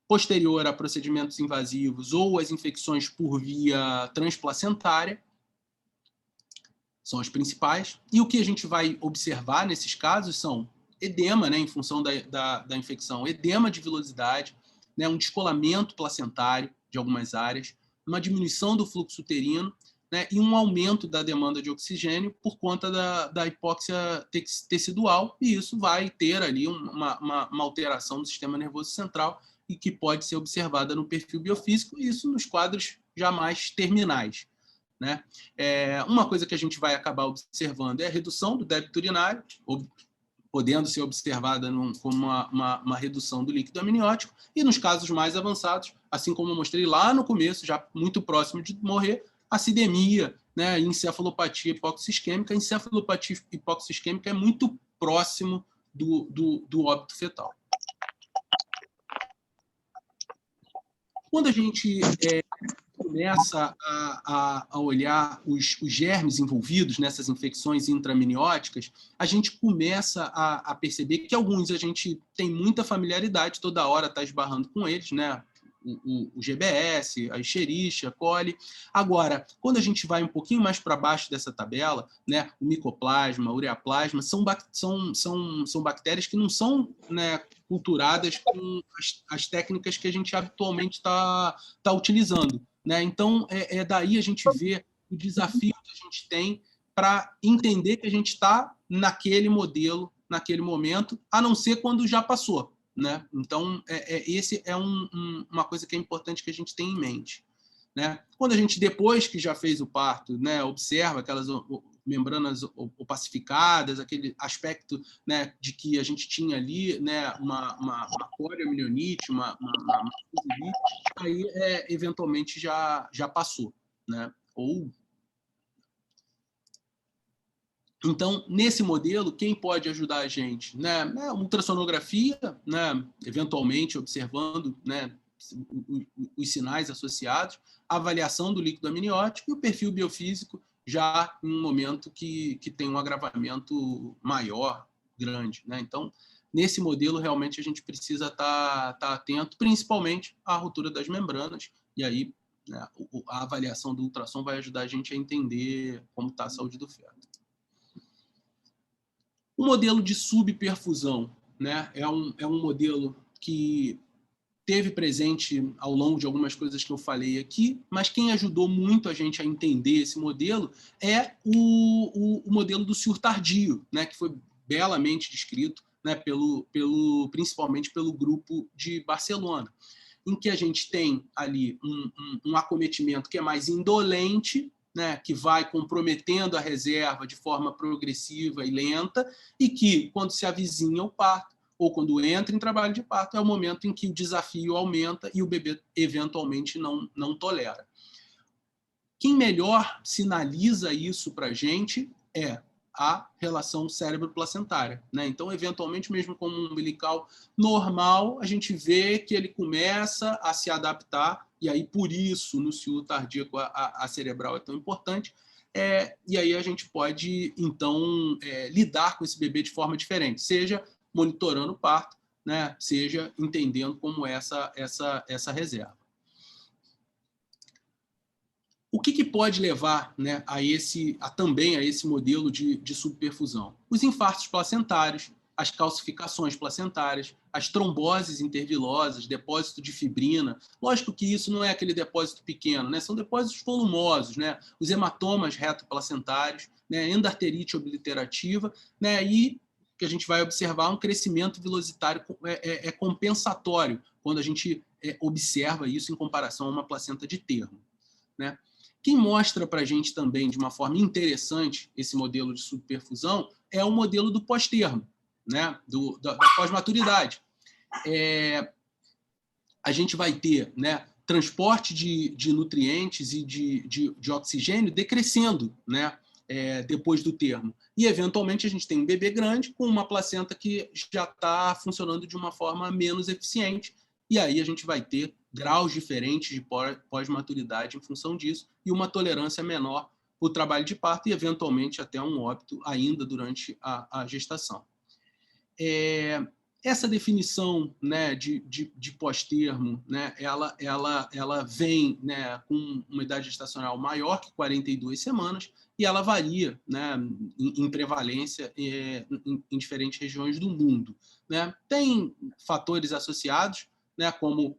posterior a procedimentos invasivos ou as infecções por via transplacentária, são as principais. E o que a gente vai observar nesses casos são edema, né, em função da infecção, edema de vilosidade, né, um descolamento placentário de algumas áreas, uma diminuição do fluxo uterino, né, e um aumento da demanda de oxigênio por conta da hipóxia tecidual, e isso vai ter ali uma alteração do sistema nervoso central e que pode ser observada no perfil biofísico, e isso nos quadros já mais terminais. Né? Uma coisa que a gente vai acabar observando é a redução do débito urinário, podendo ser observada como uma redução do líquido amniótico, e nos casos mais avançados, assim como eu mostrei lá no começo, já muito próximo de morrer, acidemia, né, encefalopatia hipoxisquêmica. A encefalopatia hipoxisquêmica é muito próximo do óbito fetal. Quando a gente começa a olhar os germes envolvidos nessas infecções intraminióticas, a gente começa a perceber que alguns a gente tem muita familiaridade, toda hora está esbarrando com eles, né? O GBS, a Escherichia coli. Agora, quando a gente vai um pouquinho mais para baixo dessa tabela, né, o Mycoplasma, o Ureaplasma, são bactérias que não são, né, culturadas com as técnicas que a gente habitualmente está utilizando, né? Então, daí a gente vê o desafio que a gente tem para entender que a gente está naquele modelo, naquele momento, a não ser quando já passou, né? Então, esse é uma coisa que é importante que a gente tenha em mente, né? Quando a gente, depois que já fez o parto, né, observa aquelas membranas opacificadas, aquele aspecto, né, de que a gente tinha ali, né, uma corioamnionites, uma fusilite, aí eventualmente já passou, né? Então, nesse modelo, quem pode ajudar a gente? Né? A ultrassonografia, né? Eventualmente observando, né, os sinais associados, a avaliação do líquido amniótico e o perfil biofísico já em um momento que tem um agravamento maior, grande, né? Então, nesse modelo, realmente, a gente precisa estar atento, principalmente à ruptura das membranas, e aí, né, a avaliação do ultrassom vai ajudar a gente a entender como está a saúde do feto. O modelo de subperfusão, né, é um modelo que teve presente ao longo de algumas coisas que eu falei aqui, mas quem ajudou muito a gente a entender esse modelo é o modelo do SUR tardio, né, que foi belamente descrito, né, principalmente pelo grupo de Barcelona, em que a gente tem ali um acometimento que é mais indolente, né, que vai comprometendo a reserva de forma progressiva e lenta, e que, quando se avizinha o parto, ou quando entra em trabalho de parto, é o momento em que o desafio aumenta e o bebê eventualmente não tolera. Quem melhor sinaliza isso para a gente é a relação cérebro-placentária, né? Então, eventualmente, mesmo com um umbilical normal, a gente vê que ele começa a se adaptar, e aí, por isso, no SUR tardíaco, a cerebral é tão importante, e aí a gente pode, então, lidar com esse bebê de forma diferente, seja monitorando o parto, né? Seja entendendo como essa reserva. O que pode levar, né, também a esse modelo de subperfusão? Os infartos placentários, as calcificações placentárias, as tromboses intervilosas, depósito de fibrina. Lógico que isso não é aquele depósito pequeno, né? São depósitos volumosos, né? Os hematomas retoplacentários, né? Endarterite obliterativa, né? E que a gente vai observar um crescimento velocitário compensatório quando a gente observa isso em comparação a uma placenta de termo, né? Quem mostra para a gente também, de uma forma interessante, esse modelo de subperfusão é o modelo do pós-termo, né? Da pós-maturidade. A gente vai ter, né, transporte de nutrientes e de oxigênio decrescendo, né, depois do termo. E, eventualmente, a gente tem um bebê grande com uma placenta que já está funcionando de uma forma menos eficiente. E aí a gente vai ter graus diferentes de pós-maturidade em função disso e uma tolerância menor para o trabalho de parto e, eventualmente, até um óbito ainda durante a gestação. Essa definição, né, de pós-termo, né, ela vem, né, com uma idade gestacional maior que 42 semanas e ela varia, né, em prevalência em diferentes regiões do mundo, né? Tem fatores associados, né, como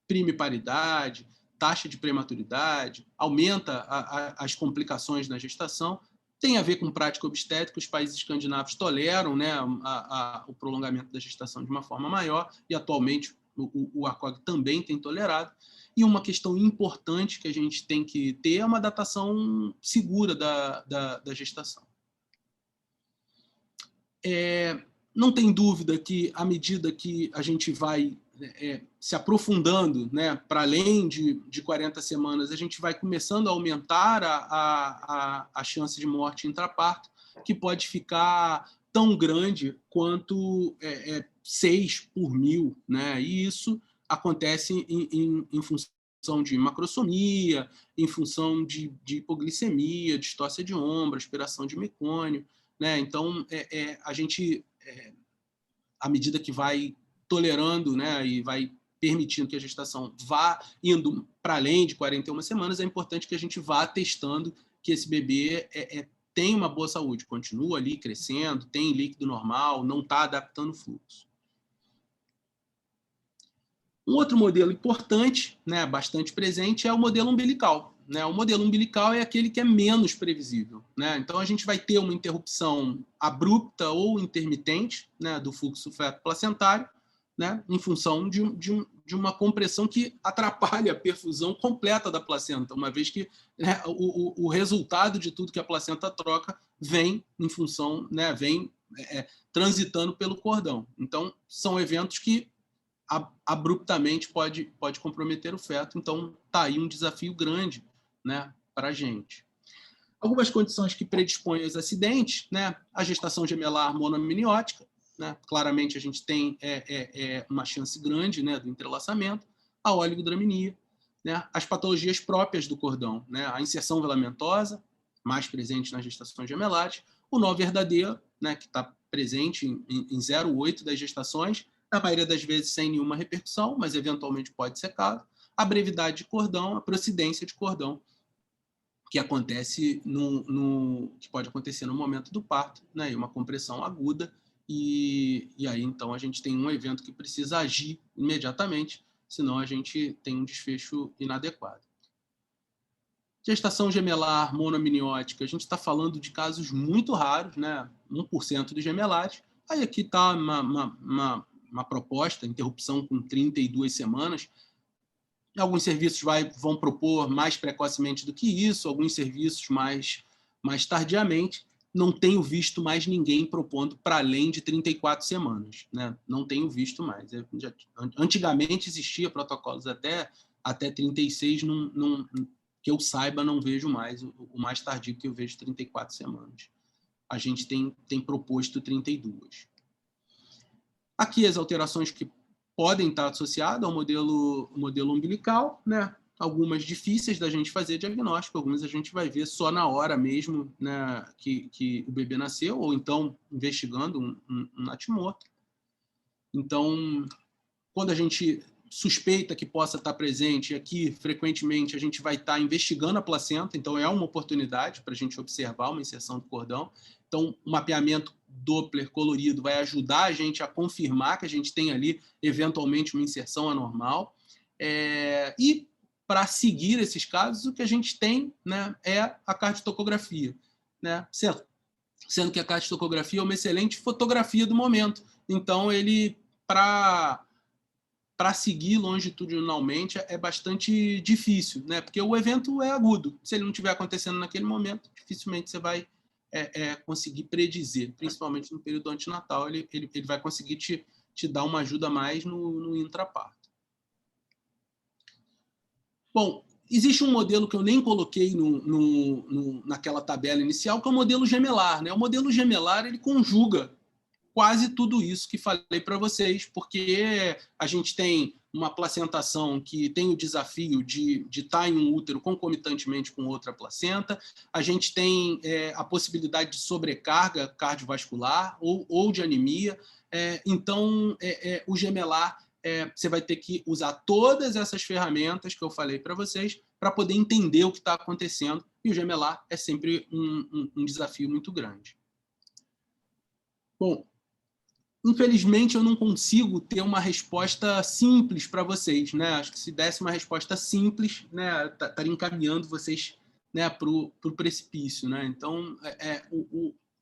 primiparidade, taxa de prematuridade, aumenta as complicações na gestação, tem a ver com prática obstétrica, os países escandinavos toleram, né, o prolongamento da gestação de uma forma maior, e atualmente o ACOG também tem tolerado. E uma questão importante que a gente tem que ter é uma datação segura da gestação. Não tem dúvida que, à medida que a gente vai se aprofundando, né, para além de 40 semanas, a gente vai começando a aumentar a chance de morte intraparto, que pode ficar tão grande quanto 6 por 1000, né? E isso acontece em função de macrosomia, em função de hipoglicemia, distócia de ombro, aspiração de mecônio, né? Então, a gente, à medida que vai tolerando, né, e vai permitindo que a gestação vá indo para além de 41 semanas, é importante que a gente vá testando que esse bebê tem uma boa saúde, continua ali crescendo, tem líquido normal, não está adaptando o fluxo. Um outro modelo importante, né, bastante presente, é o modelo umbilical. Né? O modelo umbilical é aquele que é menos previsível. Né? Então, a gente vai ter uma interrupção abrupta ou intermitente, né, do fluxo feto-placentário, né, em função de uma compressão que atrapalha a perfusão completa da placenta, uma vez que, né, o resultado de tudo que a placenta troca vem em função, né, vem transitando pelo cordão. Então, são eventos que abruptamente pode comprometer o feto. Então, está aí um desafio grande, né, para a gente. Algumas condições que predispõem aos acidentes, né, a gestação gemelar monoamniótica, né, claramente a gente tem uma chance grande, né, do entrelaçamento, a oligodramia, né, as patologias próprias do cordão, né, a inserção velamentosa, mais presente nas gestações gemelares, o nó verdadeiro, né, que está presente em 0,8 das gestações, na maioria das vezes sem nenhuma repercussão, mas eventualmente pode ser caso, a brevidade de cordão, a procidência de cordão, que acontece que pode acontecer no momento do parto, né, e uma compressão aguda, e aí então a gente tem um evento que precisa agir imediatamente, senão a gente tem um desfecho inadequado. Gestação gemelar monoamniótica, a gente está falando de casos muito raros, né, 1% dos gemelares. Aí aqui está uma proposta, interrupção com 32 semanas. Alguns serviços vão propor mais precocemente do que isso, alguns serviços mais tardiamente. Não tenho visto mais ninguém propondo para além de 34 semanas. Né? Não tenho visto mais. Antigamente existia protocolos até 36, que eu saiba, não vejo mais. O mais tardio que eu vejo 34 semanas. A gente tem proposto 32. Aqui as alterações que podem estar associadas ao modelo umbilical, né? Algumas difíceis da gente fazer diagnóstico, algumas a gente vai ver só na hora mesmo, né, que o bebê nasceu, ou então investigando um natimorto. Então, quando a gente suspeita que possa estar presente, aqui, frequentemente, a gente vai estar investigando a placenta, então é uma oportunidade para a gente observar uma inserção do cordão. Então, o mapeamento Doppler colorido vai ajudar a gente a confirmar que a gente tem ali, eventualmente, uma inserção anormal. E, para seguir esses casos, o que a gente tem, né, é a cardiotocografia. Né? Sendo que a cardiotocografia é uma excelente fotografia do momento. Então, ele, para seguir longitudinalmente é bastante difícil, né? Porque o evento é agudo. Se ele não estiver acontecendo naquele momento, dificilmente você vai conseguir predizer, principalmente no período antinatal, ele vai conseguir te dar uma ajuda mais no intraparto. Bom, existe um modelo que eu nem coloquei naquela tabela inicial, que é o modelo gemelar. Né? O modelo gemelar ele conjuga quase tudo isso que falei para vocês, porque a gente tem uma placentação que tem o desafio de estar em um útero concomitantemente com outra placenta, a gente tem a possibilidade de sobrecarga cardiovascular ou de anemia, então o gemelar, você vai ter que usar todas essas ferramentas que eu falei para vocês para poder entender o que está acontecendo, e o gemelar é sempre um desafio muito grande. Bom, infelizmente, eu não consigo ter uma resposta simples para vocês. Né? Acho que se desse uma resposta simples, né, estaria encaminhando vocês, né, para o precipício. Né? Então,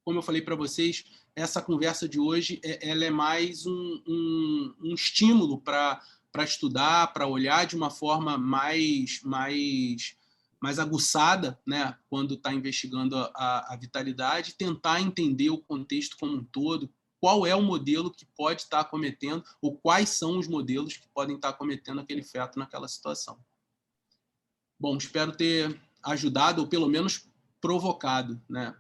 como eu falei para vocês, essa conversa de hoje ela é mais um estímulo para estudar, para olhar de uma forma mais aguçada, né, quando está investigando a vitalidade, tentar entender o contexto como um todo, qual é o modelo que pode estar acometendo, ou quais são os modelos que podem estar acometendo aquele feto naquela situação. Bom, espero ter ajudado, ou pelo menos provocado, né?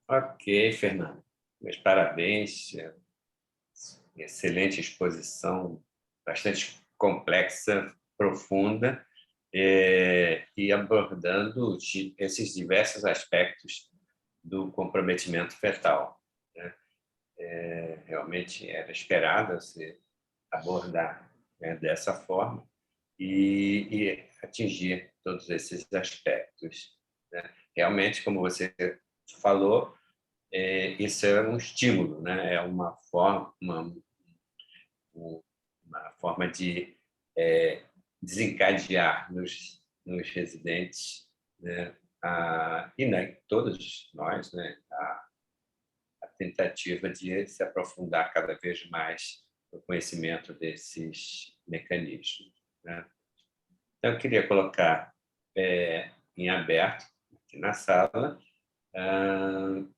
Ok, Fernando. Meus parabéns. Excelente exposição, bastante complexa, profunda, e abordando esses diversos aspectos do comprometimento fetal, né? Realmente era esperado se abordar, né, dessa forma e atingir todos esses aspectos, né? Realmente, como você falou, isso é um estímulo, né? É uma forma de desencadear nos residentes, né? Todos nós, né? A tentativa de se aprofundar cada vez mais no conhecimento desses mecanismos, né? Então, eu queria colocar em aberto, aqui na sala,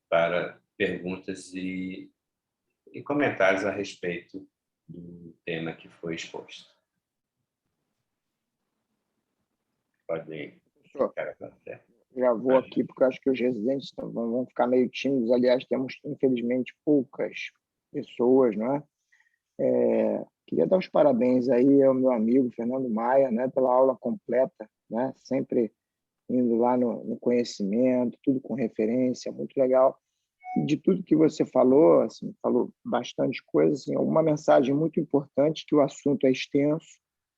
para perguntas e comentários a respeito do tema que foi exposto. Podem ficar à vontade. Já vou aqui, porque eu acho que os residentes vão ficar meio tímidos. Aliás, temos, infelizmente, poucas pessoas, não é? Queria dar os parabéns aí ao meu amigo Fernando Maia, né, pela aula completa, né? Sempre indo lá no conhecimento, tudo com referência, muito legal. De tudo que você falou, assim, falou bastante coisa, assim, uma mensagem muito importante, que o assunto é extenso,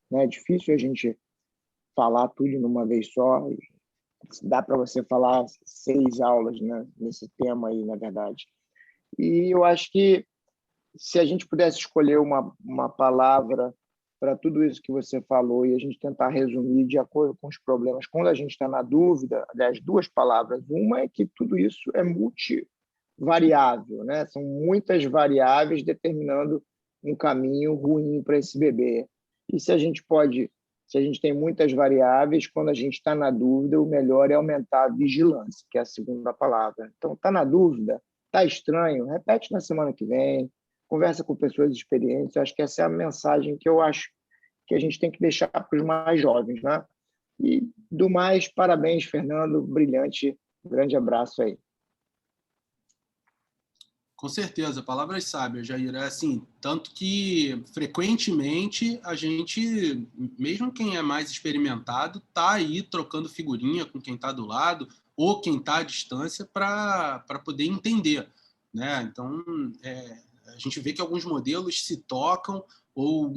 né? É difícil a gente falar tudo numa vez só. Dá para você falar 6 aulas, né, nesse tema aí, na verdade. E eu acho que, se a gente pudesse escolher uma palavra para tudo isso que você falou e a gente tentar resumir de acordo com os problemas, quando a gente está na dúvida, aliás, 2 palavras. Uma é que tudo isso é multivariável, né? São muitas variáveis determinando um caminho ruim para esse bebê. E se a gente tem muitas variáveis, quando a gente está na dúvida, o melhor é aumentar a vigilância, que é a segunda palavra. Então, está na dúvida, está estranho, repete na semana que vem, conversa com pessoas experientes. Eu acho que essa é a mensagem que eu acho que a gente tem que deixar para os mais jovens, né? E, do mais, parabéns, Fernando, brilhante, grande abraço aí. Com certeza, palavras sábias, Jair. É assim, tanto que frequentemente a gente, mesmo quem é mais experimentado, está aí trocando figurinha com quem está do lado ou quem está à distância para poder entender, né? Então, a gente vê que alguns modelos se tocam ou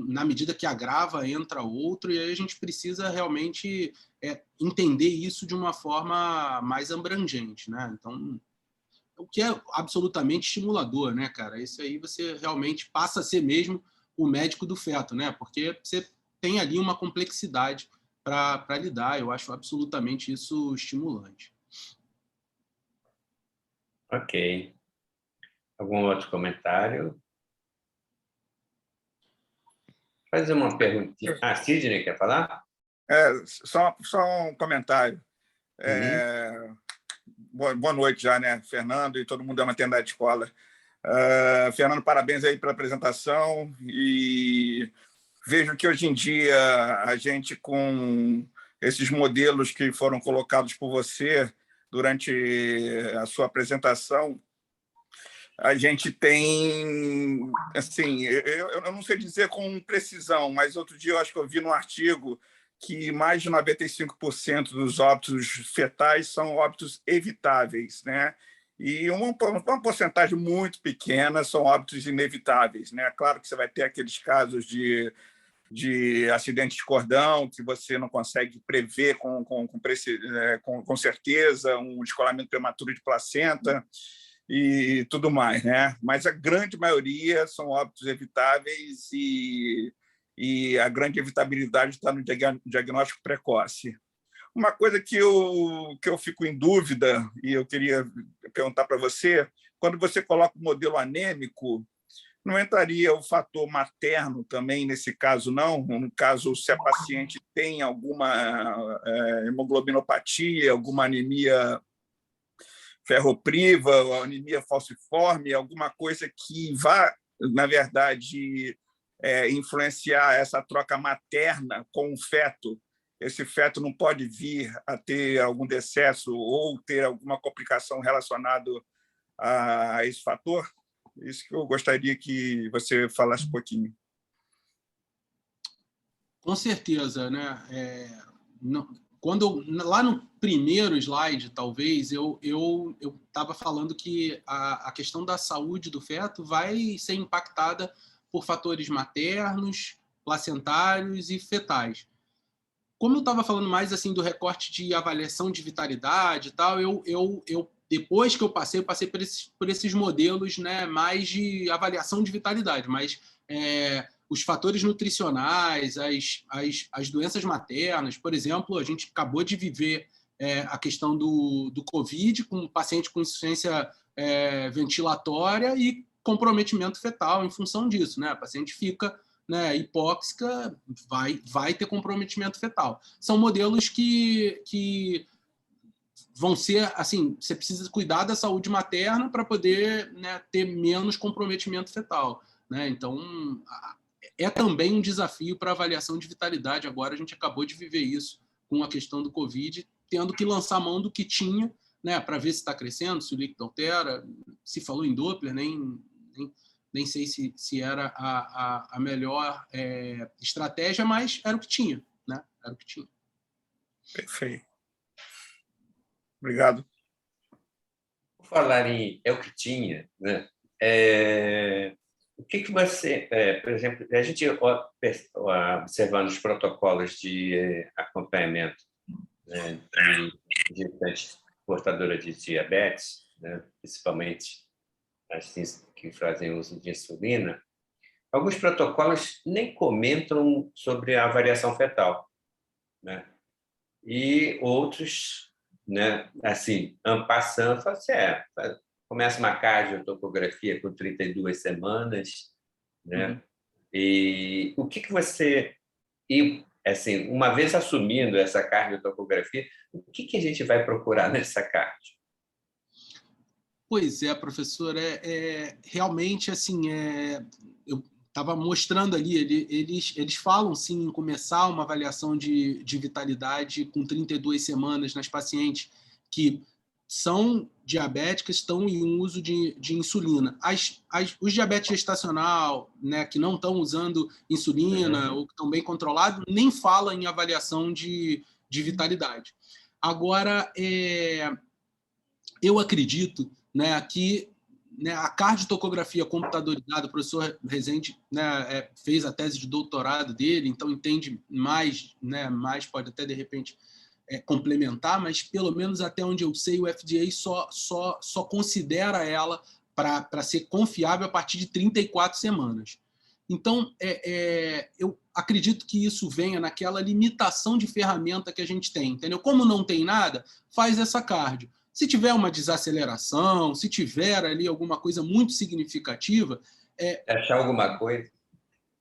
na medida que agrava, entra outro, e aí a gente precisa realmente entender isso de uma forma mais abrangente, né? Então, o que é absolutamente estimulador, né, cara? Isso aí você realmente passa a ser mesmo o médico do feto, né? Porque você tem ali uma complexidade para lidar. Eu acho absolutamente isso estimulante. Ok. Algum outro comentário? Fazer uma perguntinha. Sidney, quer falar? Só um comentário. Boa noite já, né, Fernando e todo mundo da maternidade de escola. Fernando, parabéns aí pela apresentação, e vejo que hoje em dia a gente, com esses modelos que foram colocados por você durante a sua apresentação, a gente tem, assim, eu não sei dizer com precisão, mas outro dia eu acho que eu vi num artigo que mais de 95% dos óbitos fetais são óbitos evitáveis, né? E uma porcentagem muito pequena são óbitos inevitáveis, né? Claro que você vai ter aqueles casos de acidente de cordão que você não consegue prever com certeza, um descolamento prematuro de placenta e tudo mais, né? Mas a grande maioria são óbitos evitáveis, e a grande evitabilidade está no diagnóstico precoce. Uma coisa que eu fico em dúvida, e eu queria perguntar para você, quando você coloca o modelo anêmico, não entraria o fator materno também nesse caso, não? No caso, se a paciente tem alguma hemoglobinopatia, alguma anemia ferropriva, anemia falciforme, alguma coisa que vá, na verdade, influenciar essa troca materna com o feto. esse feto não pode vir a ter algum decesso ou ter alguma complicação relacionada a esse fator? Isso que eu gostaria que você falasse um pouquinho. Com certeza, né? Lá no primeiro slide, talvez, eu estava falando que a questão da saúde do feto vai ser impactada por fatores maternos, placentários e fetais. Como eu estava falando mais assim do recorte de avaliação de vitalidade e tal, depois que eu passei por esses modelos, né, mais de avaliação de vitalidade, mas os fatores nutricionais, as doenças maternas, por exemplo, a gente acabou de viver a questão do Covid, com um paciente com insuficiência ventilatória e comprometimento fetal em função disso, né? A paciente fica, né, hipóxica, vai ter comprometimento fetal. São modelos que vão ser, assim, você precisa cuidar da saúde materna para poder, né, ter menos comprometimento fetal, né? Então, é também um desafio para avaliação de vitalidade. Agora a gente acabou de viver isso com a questão do Covid, tendo que lançar mão do que tinha, né, para ver se está crescendo, se o líquido altera. Se falou em Doppler, nem sei se era a melhor estratégia, mas era o que tinha, né? Era o que tinha. Perfeito. Obrigado. Por falar em é o que tinha, né? O que você, por exemplo, a gente observando os protocolos de acompanhamento, né, de gestantes portadoras de diabetes, né, principalmente as que fazem uso de insulina, alguns protocolos nem comentam sobre a avaliação fetal, né? E outros, né, assim, en passant, falam assim, começa uma cardiotocografia com 32 semanas, né? E o que você... E, assim, uma vez assumindo essa cardiotocografia, o que a gente vai procurar nessa cardio? Pois é, professor, realmente, assim, eu estava mostrando ali, eles falam, sim, em começar uma avaliação de vitalidade com 32 semanas nas pacientes que são diabéticas, estão em uso de insulina. Os diabetes gestacional, né, que não estão usando insulina ou que estão bem controlados, nem fala em avaliação de vitalidade. Agora, eu acredito, né, que, né, a cardiotocografia computadorizada, o professor Rezende, né, fez a tese de doutorado dele, então entende mais, né, mais pode até, de repente, complementar, mas pelo menos até onde eu sei, o FDA só considera ela para ser confiável a partir de 34 semanas. Então, eu acredito que isso venha naquela limitação de ferramenta que a gente tem, entendeu? Como não tem nada, faz essa cardio. Se tiver uma desaceleração, se tiver ali alguma coisa muito significativa... achar alguma coisa?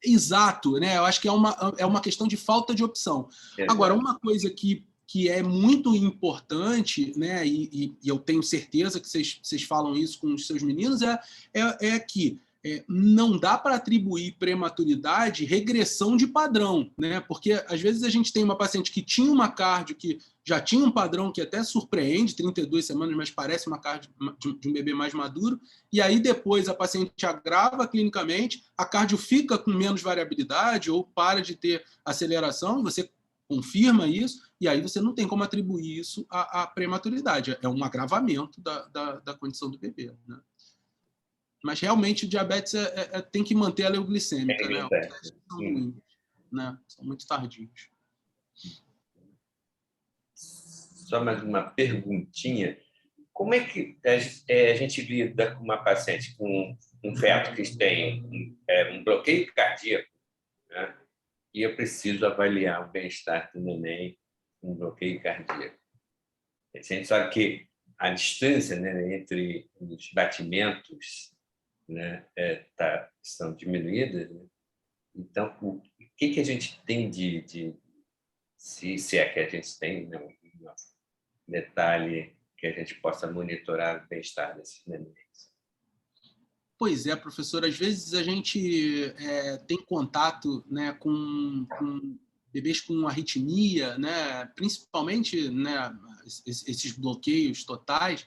Exato, né? Eu acho que é uma questão de falta de opção. Exato. Agora, uma coisa que é muito importante, né? E eu tenho certeza que vocês falam isso com os seus meninos, é que não dá para atribuir prematuridade regressão de padrão, né? Porque às vezes a gente tem uma paciente que tinha uma cardio que já tinha um padrão que até surpreende, 32 semanas, mas parece uma cardio de um bebê mais maduro, e aí depois a paciente agrava clinicamente, a cardio fica com menos variabilidade ou para de ter aceleração, você confirma isso, e aí você não tem como atribuir isso à prematuridade, é um agravamento da condição do bebê, né? Mas realmente o diabetes tem que manter a leuglicêmica, né? Os testes são ruins, né? São muito tardios. Só mais uma perguntinha. Como é que a gente lida com uma paciente com um feto que tem um bloqueio cardíaco, né? E eu preciso avaliar o bem-estar do neném com um bloqueio cardíaco? A gente sabe que a distância, né, entre os batimentos, né, estão diminuídas, né? Então, o que a gente tem se é que a gente tem, né, um detalhe que a gente possa monitorar o bem-estar desses nenéns? Pois é, professor, às vezes a gente tem contato, né, com bebês com arritmia, né? Principalmente, né, esses bloqueios totais,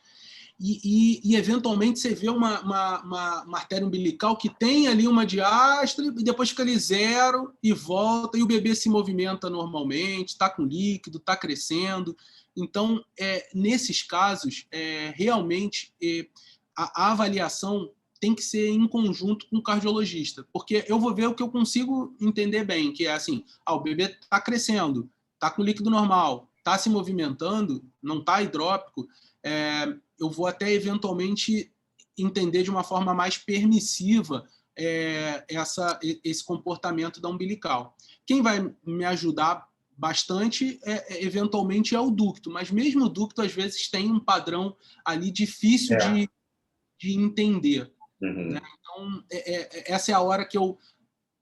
e eventualmente você vê uma artéria umbilical que tem ali uma diástole e depois fica ali zero e volta, e o bebê se movimenta normalmente, está com líquido, está crescendo. Então, nesses casos, realmente a avaliação tem que ser em conjunto com o cardiologista, porque eu vou ver o que eu consigo entender bem, que é assim, o bebê está crescendo, está com líquido normal, está se movimentando, não está hidrópico, eu vou até eventualmente entender de uma forma mais permissiva esse comportamento da umbilical. Quem vai me ajudar bastante eventualmente é o ducto, mas mesmo o ducto às vezes tem um padrão ali difícil de entender. Uhum. Né? Então, essa é a hora que eu,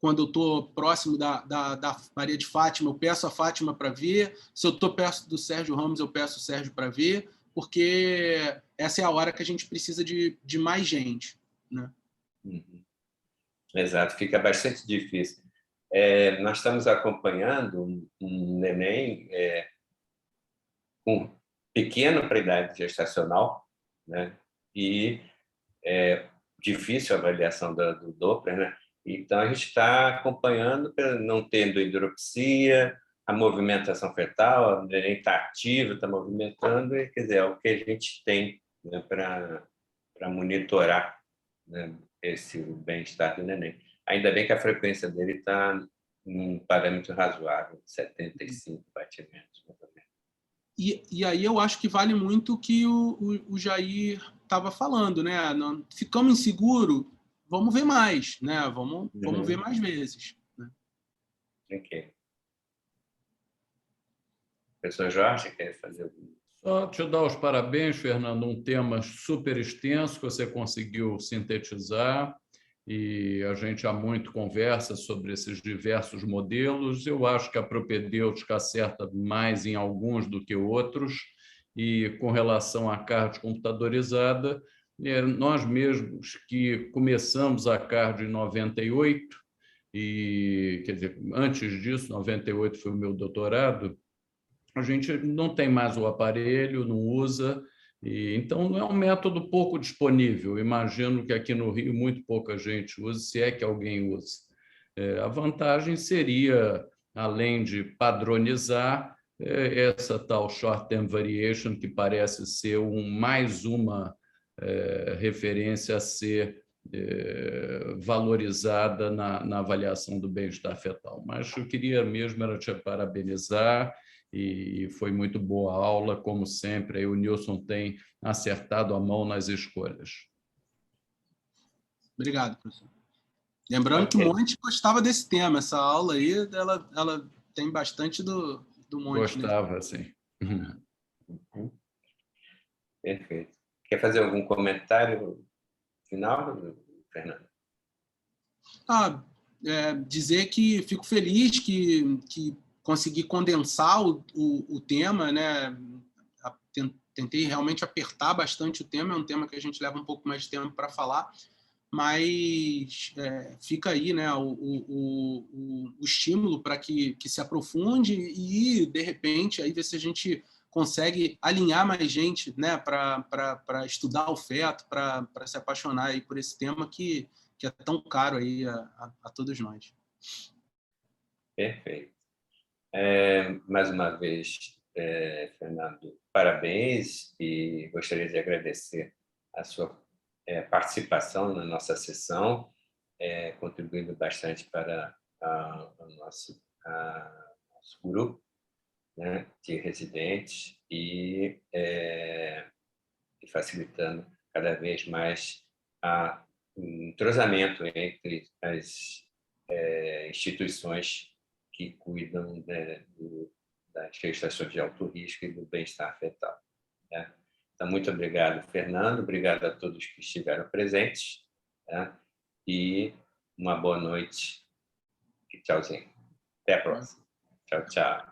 quando eu estou próximo da Maria de Fátima, eu peço a Fátima para ver. Se eu estou perto do Sérgio Ramos, eu peço o Sérgio para ver, porque essa é a hora que a gente precisa de mais gente. Né? Uhum. Exato, fica bastante difícil. Nós estamos acompanhando um neném com pequeno para a idade gestacional, né? E difícil a avaliação do Doppler, né? Então, a gente está acompanhando, não tendo hidropsia, a movimentação fetal, o neném está ativo, está movimentando, e, quer dizer, é o que a gente tem, né, para monitorar, né, esse bem-estar do neném. Ainda bem que a frequência dele está num parâmetro razoável, 75 batimentos, mais ou menos. E aí eu acho que vale muito o que o Jair estava falando, né? Não, ficamos inseguros, vamos ver mais, né? Vamos ver mais vezes. Né? Ok. Professor Jorge, quer fazer algum? Só te dar os parabéns, Fernando, um tema super extenso que você conseguiu sintetizar, e a gente há muito conversa sobre esses diversos modelos. Eu acho que a propedêutica acerta mais em alguns do que outros, e com relação à cardio computadorizada, nós mesmos que começamos a cardio em 98, e, quer dizer, antes disso, 98 foi o meu doutorado, a gente não tem mais o aparelho, não usa, e então não é um método pouco disponível. Imagino que aqui no Rio muito pouca gente usa, se é que alguém usa. A vantagem seria, além de padronizar, essa tal short-term variation, que parece ser mais uma referência a ser valorizada na avaliação do bem-estar fetal. Mas eu queria mesmo era te parabenizar, e foi muito boa a aula, como sempre. Aí o Nilson tem acertado a mão nas escolhas. Obrigado, professor. Lembrando que o Monte gostava desse tema. Essa aula aí, ela tem bastante do Monte. Gostava, sim. Perfeito. Quer fazer algum comentário final, Fernando? Dizer que fico feliz que consegui condensar o tema, né? Tentei realmente apertar bastante o tema, é um tema que a gente leva um pouco mais de tempo para falar, mas fica aí, né, o estímulo para que se aprofunde e, de repente, aí ver se a gente consegue alinhar mais gente, né, para estudar o feto, para se apaixonar aí por esse tema que é tão caro aí a todos nós. Perfeito. Mais uma vez, Fernando, parabéns, e gostaria de agradecer a sua participação na nossa sessão, contribuindo bastante para o nosso grupo, né, de residentes, e facilitando cada vez mais o entrosamento entre as instituições que cuidam das gestações de alto risco e do bem-estar fetal. Né? Então, muito obrigado, Fernando. Obrigado a todos que estiveram presentes. Né? E uma boa noite. E tchauzinho. Até a próxima. Tchau, tchau.